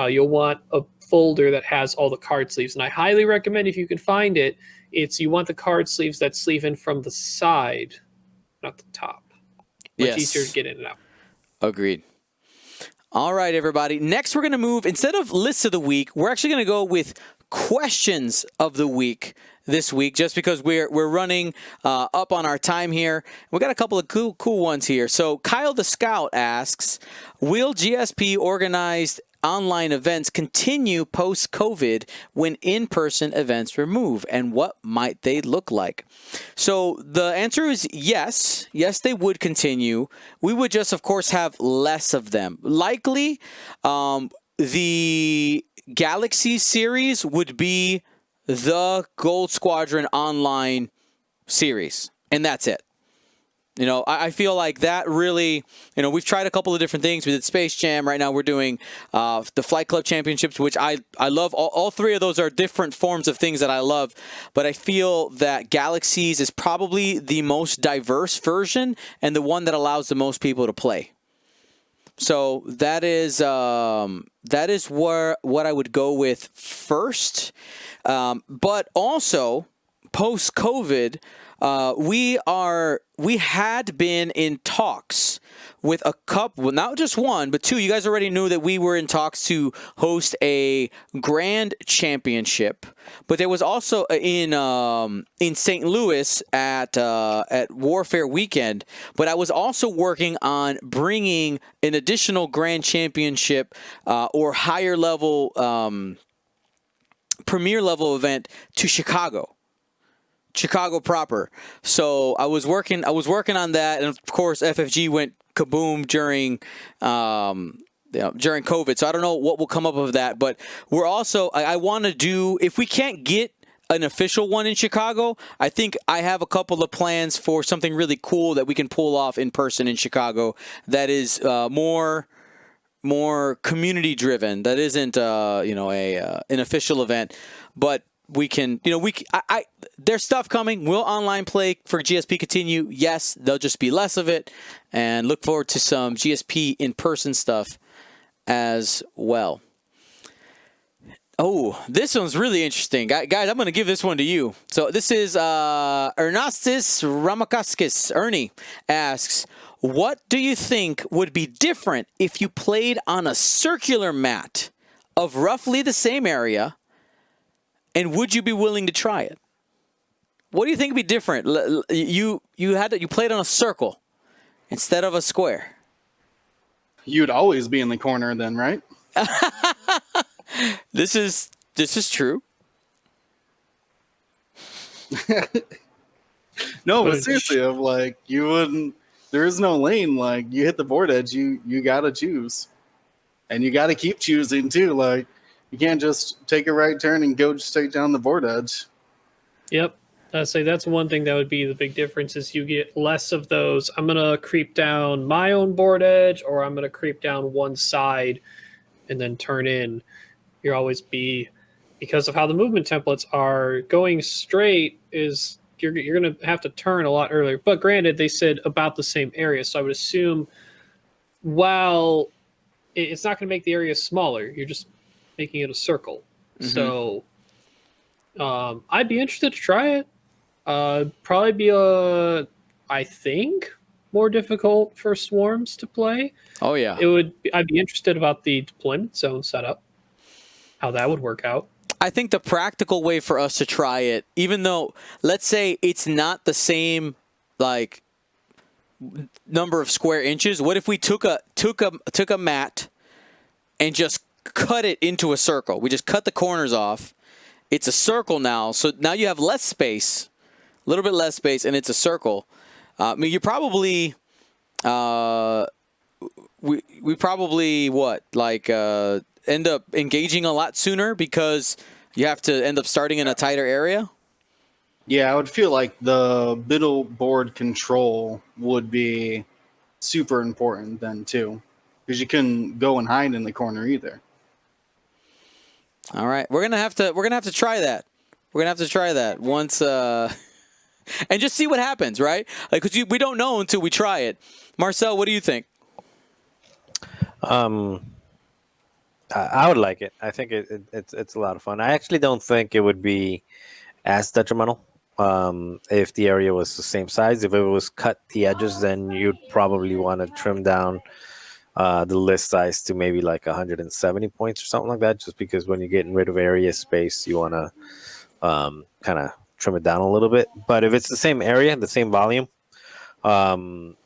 [SPEAKER 4] you'll want a folder that has all the card sleeves. And I highly recommend, if you can find it, you want the card sleeves that sleeve in from the side, not the top. Much easier to get in and out.
[SPEAKER 1] Agreed. All right, everybody. Next, we're going to move, instead of lists of the week, we're actually going to go with questions of the week this week, just because we're running up on our time here. We got a couple of cool ones here. So Kyle the Scout asks, will GSP organized online events continue post-COVID when in-person events remove, and what might they look like? So the answer is yes. Yes, they would continue. We would just, of course, have less of them. Likely, the Galaxy series would be the Gold Squadron online series, and that's it. You know, I feel like that really, you know, we've tried a couple of different things. We did Space Jam. Right now we're doing the Flight Club Championships, which I love. All 3 of those are different forms of things that I love. But I feel that Galaxies is probably the most diverse version and the one that allows the most people to play. So that is what I would go with first. But also, post-COVID, we had been in talks with a couple, not just one, but 2. You guys already knew that we were in talks to host a grand championship, but there was also in St. Louis at Warfare Weekend. But I was also working on bringing an additional grand championship or higher level premier level event to Chicago proper. So I was working on that, and of course FFG went kaboom during COVID. So I don't know what will come up of that, but we're also, I want to do, if we can't get an official one in Chicago, I think I have a couple of plans for something really cool that we can pull off in person in Chicago that is more community driven, that isn't an official event. But we can, there's stuff coming. Will online play for GSP continue? Yes, there'll just be less of it, and look forward to some GSP in-person stuff as well. Oh, this one's really interesting. Guys, I'm going to give this one to you. So this is Ernastis Ramakaskis. Ernie asks, what do you think would be different if you played on a circular mat of roughly the same area, and would you be willing to try it? What do you think would be different? You played on a circle instead of a square.
[SPEAKER 3] You'd always be in the corner then, right?
[SPEAKER 1] This is true.
[SPEAKER 3] No, but seriously, of like you wouldn't. There is no lane. Like you hit the board edge, you gotta choose, and you gotta keep choosing too. Like you can't just take a right turn and go straight down the board edge.
[SPEAKER 4] Yep. I'd say that's one thing that would be the big difference is you get less of those. I'm going to creep down my own board edge, or I'm going to creep down one side and then turn in. You'll always be, because of how the movement templates are, going straight is you're going to have to turn a lot earlier. But granted, they said about the same area. So I would assume, while it's not going to make the area smaller, you're just making it a circle. Mm-hmm. So I'd be interested to try it. Probably be I think, more difficult for swarms to play.
[SPEAKER 1] Oh yeah,
[SPEAKER 4] I'd be interested about the deployment zone setup, how that would work out.
[SPEAKER 1] I think the practical way for us to try it, even though let's say it's not the same like number of square inches, what if we took a mat and just cut it into a circle? We just cut the corners off. It's a circle now, so now you have less space. A little bit less space, and it's a circle. I mean, you probably, we probably end up engaging a lot sooner because you have to end up starting in a tighter area.
[SPEAKER 3] Yeah, I would feel like the middle board control would be super important then too, because you couldn't go and hide in the corner either.
[SPEAKER 1] All right, we're gonna have to try that. We're gonna have to try that once. And just see what happens, right? Like, because we don't know until we try it. Marcel, what do you think?
[SPEAKER 2] I would like it. I think it's a lot of fun. I actually don't think it would be as detrimental if the area was the same size. If it was cut the edges, then you'd probably want to trim down the list size to maybe like 170 points or something like that, just because when you're getting rid of area space, you want to kind of trim it down a little bit. But if it's the same area, the same volume, then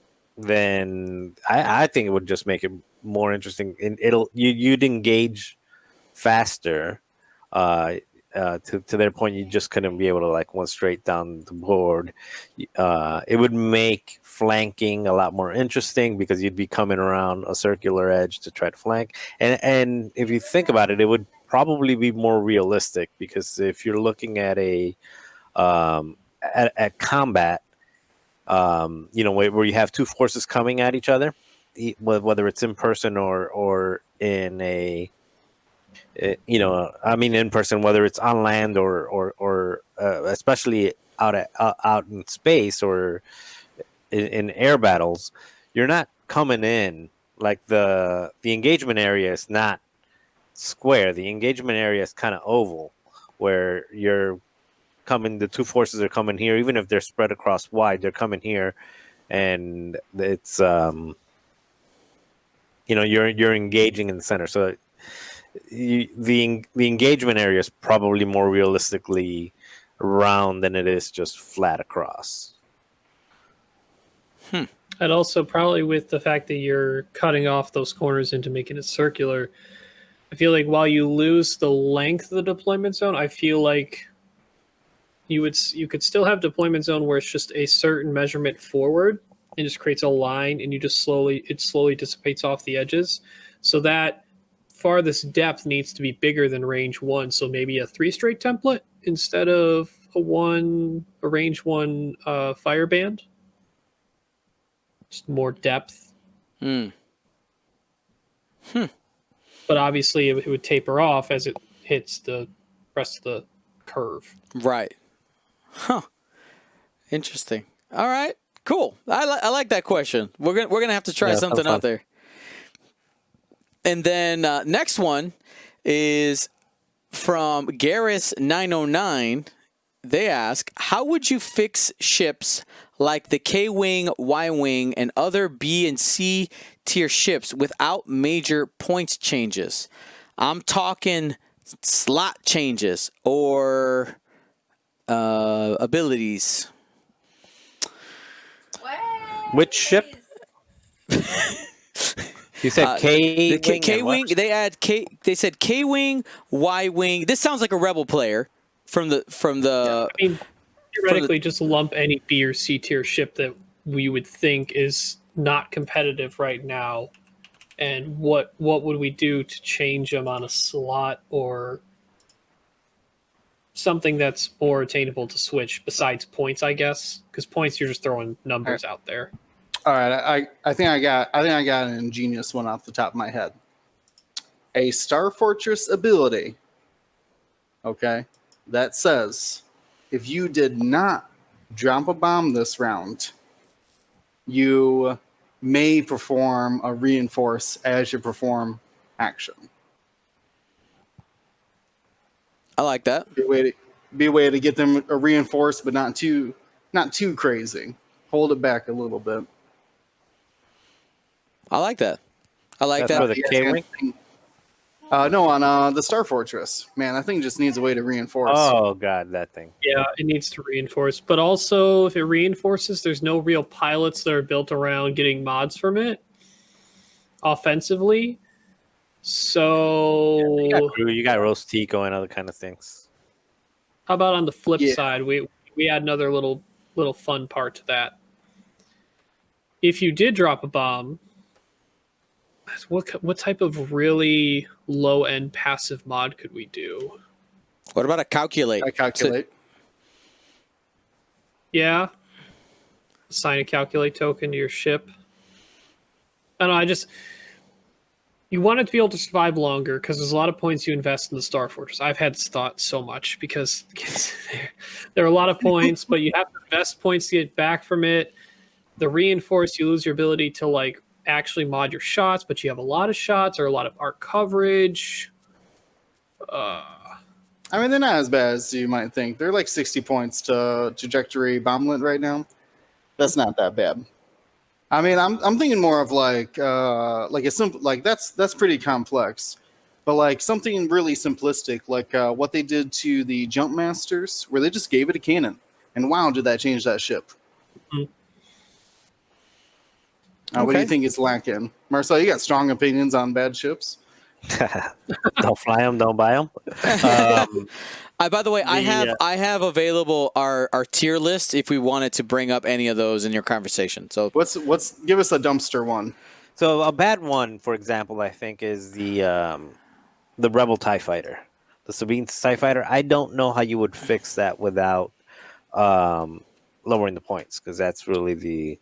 [SPEAKER 2] I think it would just make it more interesting. And you'd engage faster. To their point, you just couldn't be able to like one straight down the board. It would make flanking a lot more interesting because you'd be coming around a circular edge to try to flank. And if you think about it, it would probably be more realistic, because if you're looking at at combat, where you have two forces coming at each other, whether it's in person or in in person, whether it's on land or especially out in space or in air battles, you're not coming in like the engagement area is not square. The engagement area is kind of oval, where the two forces are coming here, even if they're spread across wide, they're coming here, and it's you're engaging in the center. So the engagement area is probably more realistically round than it is just flat across.
[SPEAKER 4] And also probably with the fact that you're cutting off those corners into making it circular, I feel like while you lose the length of the deployment zone, I feel like you could still have deployment zone where it's just a certain measurement forward and just creates a line, and it slowly dissipates off the edges. So that farthest depth needs to be bigger than range 1. So maybe a 3 straight template instead of a range 1 fire band. Just more depth. But obviously it would taper off as it hits the rest of the curve.
[SPEAKER 1] Right. Huh. Interesting. All right. Cool. I like that question. We're gonna have to try
[SPEAKER 2] Yeah,
[SPEAKER 1] something
[SPEAKER 2] fun.
[SPEAKER 1] out there. And then next one is from Garrus909. They ask, how would you fix ships like the K-Wing, Y-Wing, and other B and C tier ships without major points changes? I'm talking slot changes or abilities.
[SPEAKER 2] Which ship? You said K
[SPEAKER 1] The
[SPEAKER 2] Wing.
[SPEAKER 1] K-Wing. They add K. They said K-Wing, Y-Wing. This sounds like a Rebel player from the.
[SPEAKER 4] I mean, theoretically, just lump any B or C tier ship that we would think is not competitive right now, and what would we do to change them on a slot or something that's more attainable to switch besides points, I guess, because points you're just throwing numbers out there.
[SPEAKER 3] All right, I think I got an ingenious one off the top of my head. A Star Fortress ability, okay, that says if you did not drop a bomb this round, you may perform a reinforce as you perform action.
[SPEAKER 1] I like that.
[SPEAKER 3] Be a way to get them a reinforce, but not too crazy. Hold it back a little bit.
[SPEAKER 1] I like that. I like
[SPEAKER 2] That's
[SPEAKER 1] that.
[SPEAKER 2] for the K-Wing?
[SPEAKER 3] No, on the Star Fortress. Man, that thing just needs a way to reinforce.
[SPEAKER 2] Oh god, that thing.
[SPEAKER 4] Yeah, it needs to reinforce, but also if it reinforces, there's no real pilots that are built around getting mods from it offensively. So
[SPEAKER 2] You got roast Tico and other kind of things.
[SPEAKER 4] how about on the flip
[SPEAKER 3] Yeah.
[SPEAKER 4] side, we add another little fun part to that. If you did drop a bomb, what type of really low end passive mod could we do?
[SPEAKER 1] What about a calculate?
[SPEAKER 3] I calculate.
[SPEAKER 4] Yeah, assign a calculate token to your ship. I don't know. You want it to be able to survive longer because there's a lot of points you invest in the Star Fortress. I've had thought so much because there are a lot of points, but you have to invest points to get back from it. The reinforce, you lose your ability to like actually mod your shots, but you have a lot of shots or a lot of arc coverage.
[SPEAKER 3] I mean, they're not as bad as you might think. They're like 60 points to trajectory bomblet right now. That's not that bad. I mean, I'm thinking more of like a simple, like that's pretty complex, but like something really simplistic, like what they did to the Jump Masters, where they just gave it a cannon, and wow, did that change that ship?
[SPEAKER 4] Mm-hmm.
[SPEAKER 3] What do you think is lacking, Marcel? You got strong opinions on bad ships.
[SPEAKER 2] Don't fly them, don't buy them.
[SPEAKER 1] By the way, I have available our tier list if we wanted to bring up any of those in your conversation. So
[SPEAKER 3] Give us a dumpster one.
[SPEAKER 2] So a bad one, for example, I think is the Rebel TIE Fighter, the Sabine TIE Fighter. I don't know how you would fix that without lowering the points, because that's really the.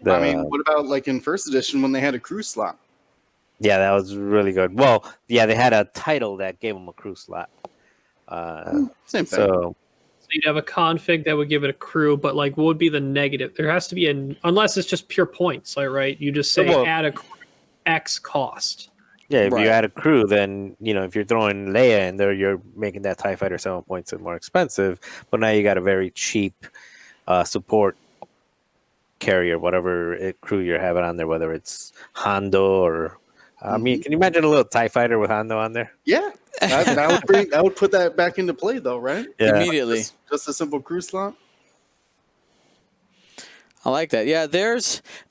[SPEAKER 3] I mean, what about like in first edition when they had a crew slot?
[SPEAKER 2] Yeah, that was really good. Well, yeah, they had a title that gave them a crew slot.
[SPEAKER 3] Same thing.
[SPEAKER 2] So
[SPEAKER 4] you'd have a config that would give it a crew, but like what would be the negative? There has to be unless it's just pure points, like, right? You just say add a crew, X cost.
[SPEAKER 2] yeah, if
[SPEAKER 1] Right.
[SPEAKER 2] you add a crew, then if you're throwing Leia in there, you're making that TIE Fighter 7 points more expensive. But now you got a very cheap support carrier, whatever crew you're having on there, whether it's Hondo or. I mean, can you imagine a little TIE Fighter with Hondo on there?
[SPEAKER 3] Yeah, that would put that back into play, though, right?
[SPEAKER 2] Yeah.
[SPEAKER 1] immediately.
[SPEAKER 3] Just a simple crew slot.
[SPEAKER 1] I like that. Yeah, there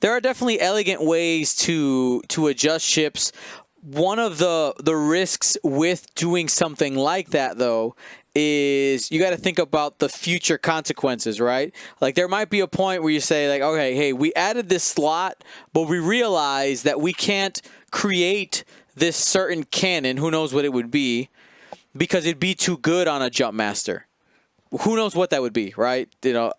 [SPEAKER 1] are definitely elegant ways to adjust ships. One of the risks with doing something like that, though, is you got to think about the future consequences, right? Like there might be a point where you say like, okay, hey, we added this slot, but we realize that we can't create this certain cannon, who knows what it would be, because it'd be too good on a Jump Master. Who knows what that would be, right?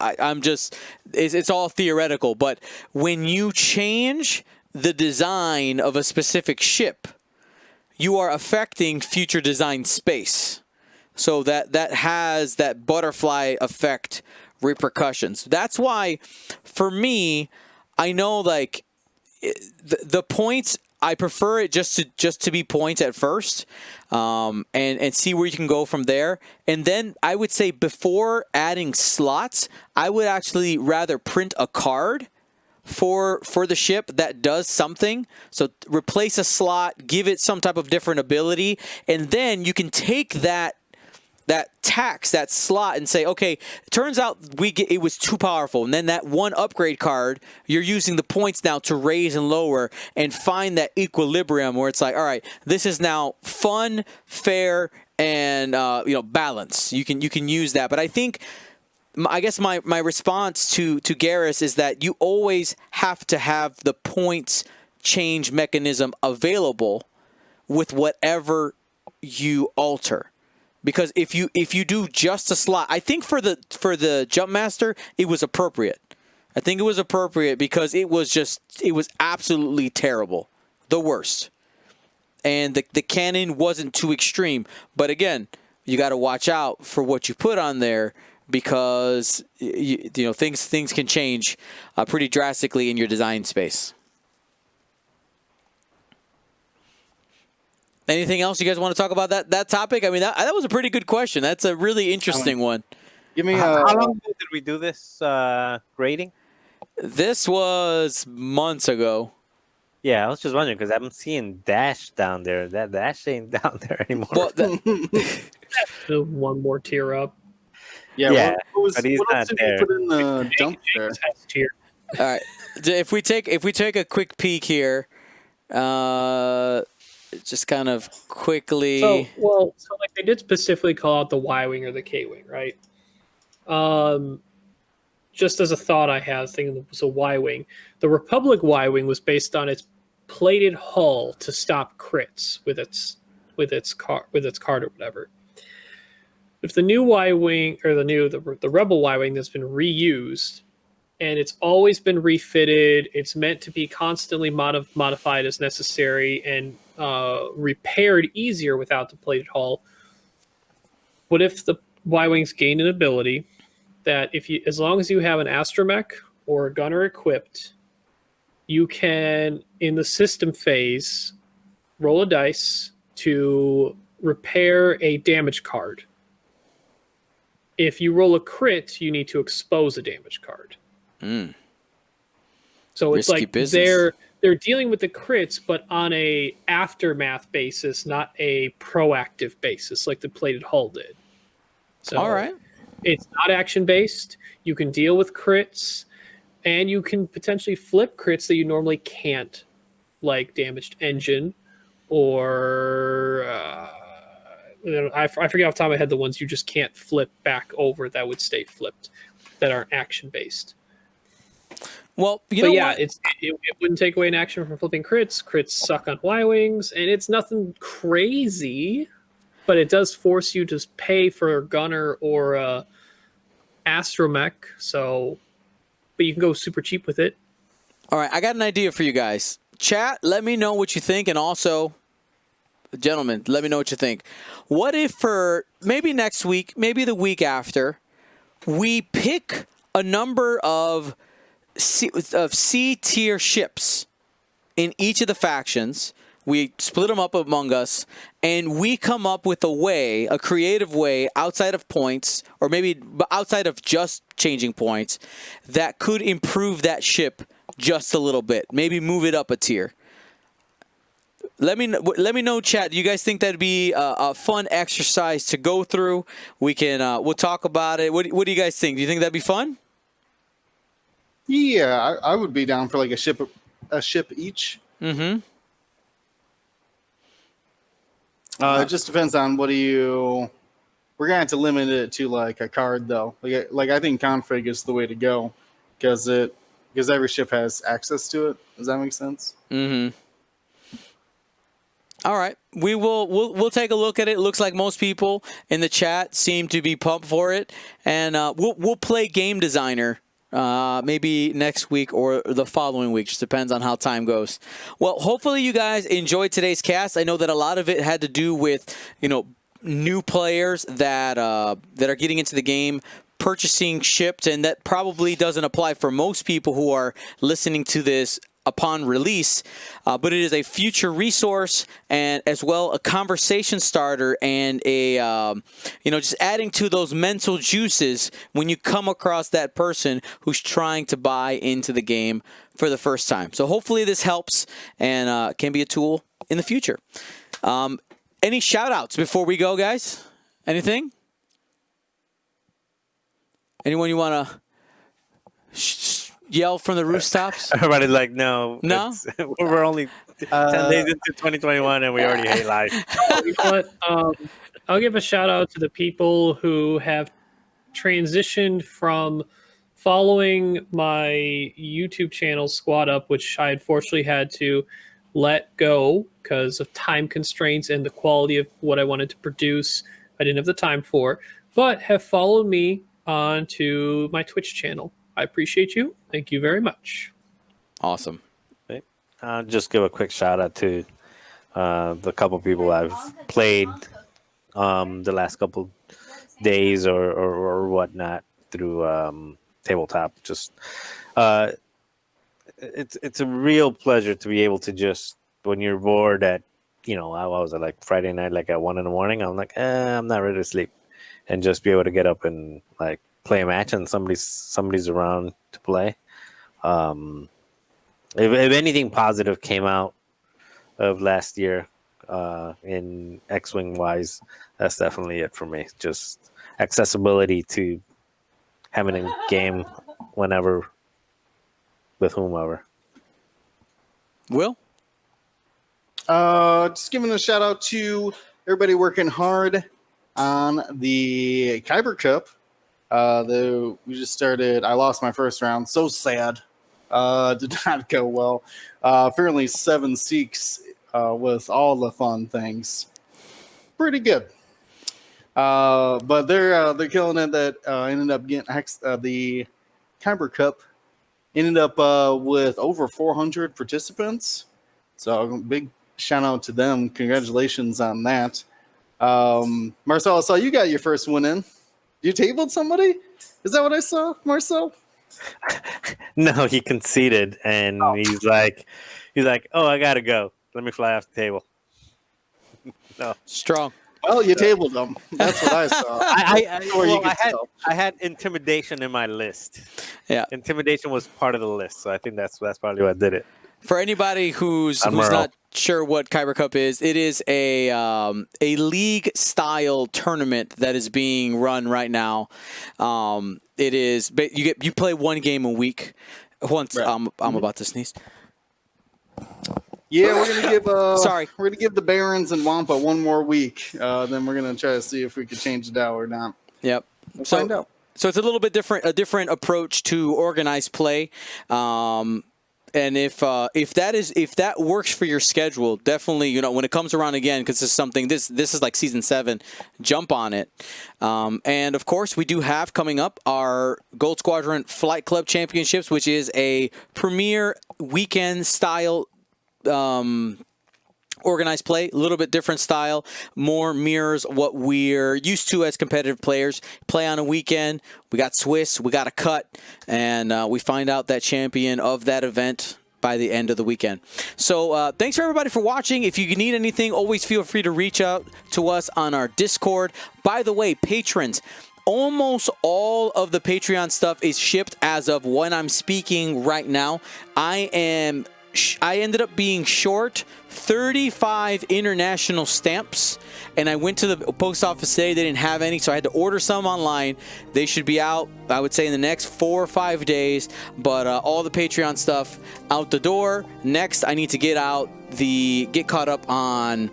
[SPEAKER 1] I'm just, it's all theoretical, but when you change the design of a specific ship, you are affecting future design space. So that has that butterfly effect repercussions. That's why, for me, I know like the points. I prefer it just to be points at first, and see where you can go from there. And then I would say before adding slots, I would actually rather print a card for the ship that does something. So replace a slot, give it some type of different ability, and then you can take that slot and say, okay, it turns out it was too powerful. And then that one upgrade card, you're using the points now to raise and lower and find that equilibrium where it's like, all right, this is now fun, fair, and balance. You can use that. But I think, I guess my response to Garrus is that you always have to have the points change mechanism available with whatever you alter. Because if you do just a slot, I think for the Jump Master, it was appropriate. I think it was appropriate because it was absolutely terrible. The worst. And the cannon wasn't too extreme. But again, you got to watch out for what you put on there because things can change pretty drastically in your design space. Anything else you guys want to talk about that topic? I mean, that was a pretty good question. That's a really interesting one.
[SPEAKER 3] Give me
[SPEAKER 2] How long ago did we do this grading?
[SPEAKER 1] This was months ago.
[SPEAKER 2] Yeah, I was just wondering because I'm seeing Dash down there. That Dash ain't down there anymore.
[SPEAKER 1] Well,
[SPEAKER 4] One more tier up.
[SPEAKER 3] Yeah,
[SPEAKER 2] but he's
[SPEAKER 3] what
[SPEAKER 2] not
[SPEAKER 3] else did
[SPEAKER 2] there.
[SPEAKER 3] you put in the dump there?
[SPEAKER 4] Tier.
[SPEAKER 1] all right. If we take a quick peek here, just kind of quickly.
[SPEAKER 4] So like they did specifically call out the Y-wing or the K-wing, right? Just as a thought I had, thinking it was a Y-wing. The Republic Y-wing was based on its plated hull to stop crits with its card or whatever. If the new Y-wing or the Rebel Y-wing that's been reused and it's always been refitted, it's meant to be constantly modified as necessary and repaired easier without the plated hull. What if the Y-wings gain an ability that as long as you have an astromech or a gunner equipped, you can, in the system phase, roll a dice to repair a damage card. If you roll a crit, you need to expose a damage card. So it's
[SPEAKER 1] Risky
[SPEAKER 4] like
[SPEAKER 1] business.
[SPEAKER 4] they're dealing with the crits, but on a aftermath basis, not a proactive basis like the plated hull did. So
[SPEAKER 1] All right.
[SPEAKER 4] it's not action based. You can deal with crits, and you can potentially flip crits that you normally can't, like damaged engine, or I forget off the top of my head the ones you just can't flip back over that would stay flipped, that aren't action based.
[SPEAKER 1] Well, you know what?
[SPEAKER 4] it wouldn't take away an action from flipping crits. Crits suck on Y-wings, and it's nothing crazy, but it does force you to pay for a gunner or a astromech. So, but you can go super cheap with it.
[SPEAKER 1] All right, I got an idea for you guys. Chat, let me know what you think, and also, gentlemen, let me know what you think. What if for maybe next week, maybe the week after, we pick a number of C tier ships in each of the factions. We split them up among us, and we come up with a creative way outside of points, or maybe outside of just changing points, that could improve that ship just a little bit. Maybe move it up a tier. Let me know, chat. Do you guys think that'd be a fun exercise to go through? We can we'll talk about it. What do you guys think? Do you think that'd be fun?
[SPEAKER 3] Yeah, I would be down for like a ship each.
[SPEAKER 1] Mm-hmm.
[SPEAKER 3] It just depends on what do you. We're gonna have to limit it to like a card though. Like I think config is the way to go because every ship has access to it. Does that make sense?
[SPEAKER 1] Mm-hmm. All right, we'll take a look at it. It looks like most people in the chat seem to be pumped for it, and we'll play Game Designer maybe next week or the following week. Just depends on how time goes. Well, hopefully you guys enjoyed today's cast. I know that a lot of it had to do with new players that are getting into the game purchasing shipped, and that probably doesn't apply for most people who are listening to this upon release, but it is a future resource and as well a conversation starter and a just adding to those mental juices when you come across that person who's trying to buy into the game for the first time. So hopefully this helps and can be a tool in the future. Any shout outs before we go, guys? Anything? Anyone you want to yell from the rooftops?
[SPEAKER 2] Everybody's like, no.
[SPEAKER 1] No?
[SPEAKER 2] We're only 10 days into 2021 and we already hate life.
[SPEAKER 4] You know what? I'll give a shout out to the people who have transitioned from following my YouTube channel, Squad Up, which I unfortunately had to let go because of time constraints and the quality of what I wanted to produce. I didn't have the time for, but have followed me onto my Twitch channel. I appreciate you. Thank you very much.
[SPEAKER 1] Awesome.
[SPEAKER 2] I'll just give a quick shout out to the couple people I've played the last couple days or whatnot through tabletop. Just it's a real pleasure to be able to just, when you're bored at, I was at like Friday night, like at 1 a.m, I'm like, I'm not ready to sleep, and just be able to get up and like play a match and somebody's around to play. If anything positive came out of last year in X-Wing wise, that's definitely it for me. Just accessibility to having a game whenever with whomever.
[SPEAKER 1] Will?
[SPEAKER 3] Just giving a shout out to everybody working hard on the Kyber Cup. We just started. I lost my first round. So sad. Did not go well. Apparently 7 Seeks with all the fun things. Pretty good. But they're killing it. That ended up getting the Kyber Cup. Ended up with over 400 participants. So big shout out to them. Congratulations on that. Marcel, I saw you got your first one in. You tabled somebody? Is that what I saw, Marcel?
[SPEAKER 2] No, he conceded, and he's like, oh, I gotta go. Let me fly off the table. No,
[SPEAKER 1] Strong.
[SPEAKER 3] Well, you tabled them. That's what I saw.
[SPEAKER 2] I had intimidation in my list.
[SPEAKER 1] Yeah,
[SPEAKER 2] intimidation was part of the list, so I think that's probably what did it.
[SPEAKER 1] For anybody who's not sure what Kyber Cup is, it is a league style tournament that is being run right now. It is you play one game a week. Once right. I'm about to sneeze.
[SPEAKER 3] Yeah, we're gonna give we're gonna give the Barons and Wampa one more week. Then we're gonna try to see if we can change it out or not.
[SPEAKER 1] Yep.
[SPEAKER 3] We'll find out.
[SPEAKER 1] So it's a little bit different, a different approach to organized play. And if that works for your schedule, definitely, when it comes around again, because this is something, this is like season 7, jump on it. And of course, we do have coming up our Gold Squadron Flight Club Championships, which is a premier weekend style organized play, a little bit different style, more mirrors what we're used to as competitive players. Play on a weekend, we got Swiss, we got a cut, and we find out that champion of that event by the end of the weekend. So thanks for everybody for watching. If you need anything, always feel free to reach out to us on our Discord. By the way, patrons, almost all of the Patreon stuff is shipped as of when I'm speaking right now. I ended up being short 35 international stamps, and I went to the post office today. They didn't have any, so I had to order some online. They should be out, I would say, in the next 4 or 5 days, but all the Patreon stuff out the door. Next, I need to get caught up on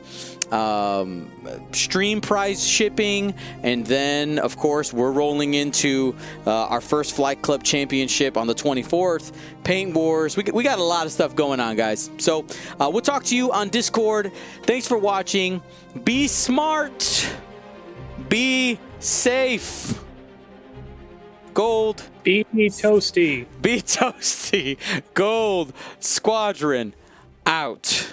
[SPEAKER 1] stream prize shipping, and then of course we're rolling into our first Flight Club Championship on the 24th. Paint Wars. We got a lot of stuff going on, guys. So we'll talk to you on Discord. Thanks for watching. Be smart. Be safe. Gold.
[SPEAKER 4] Be toasty.
[SPEAKER 1] Be toasty. Gold Squadron out.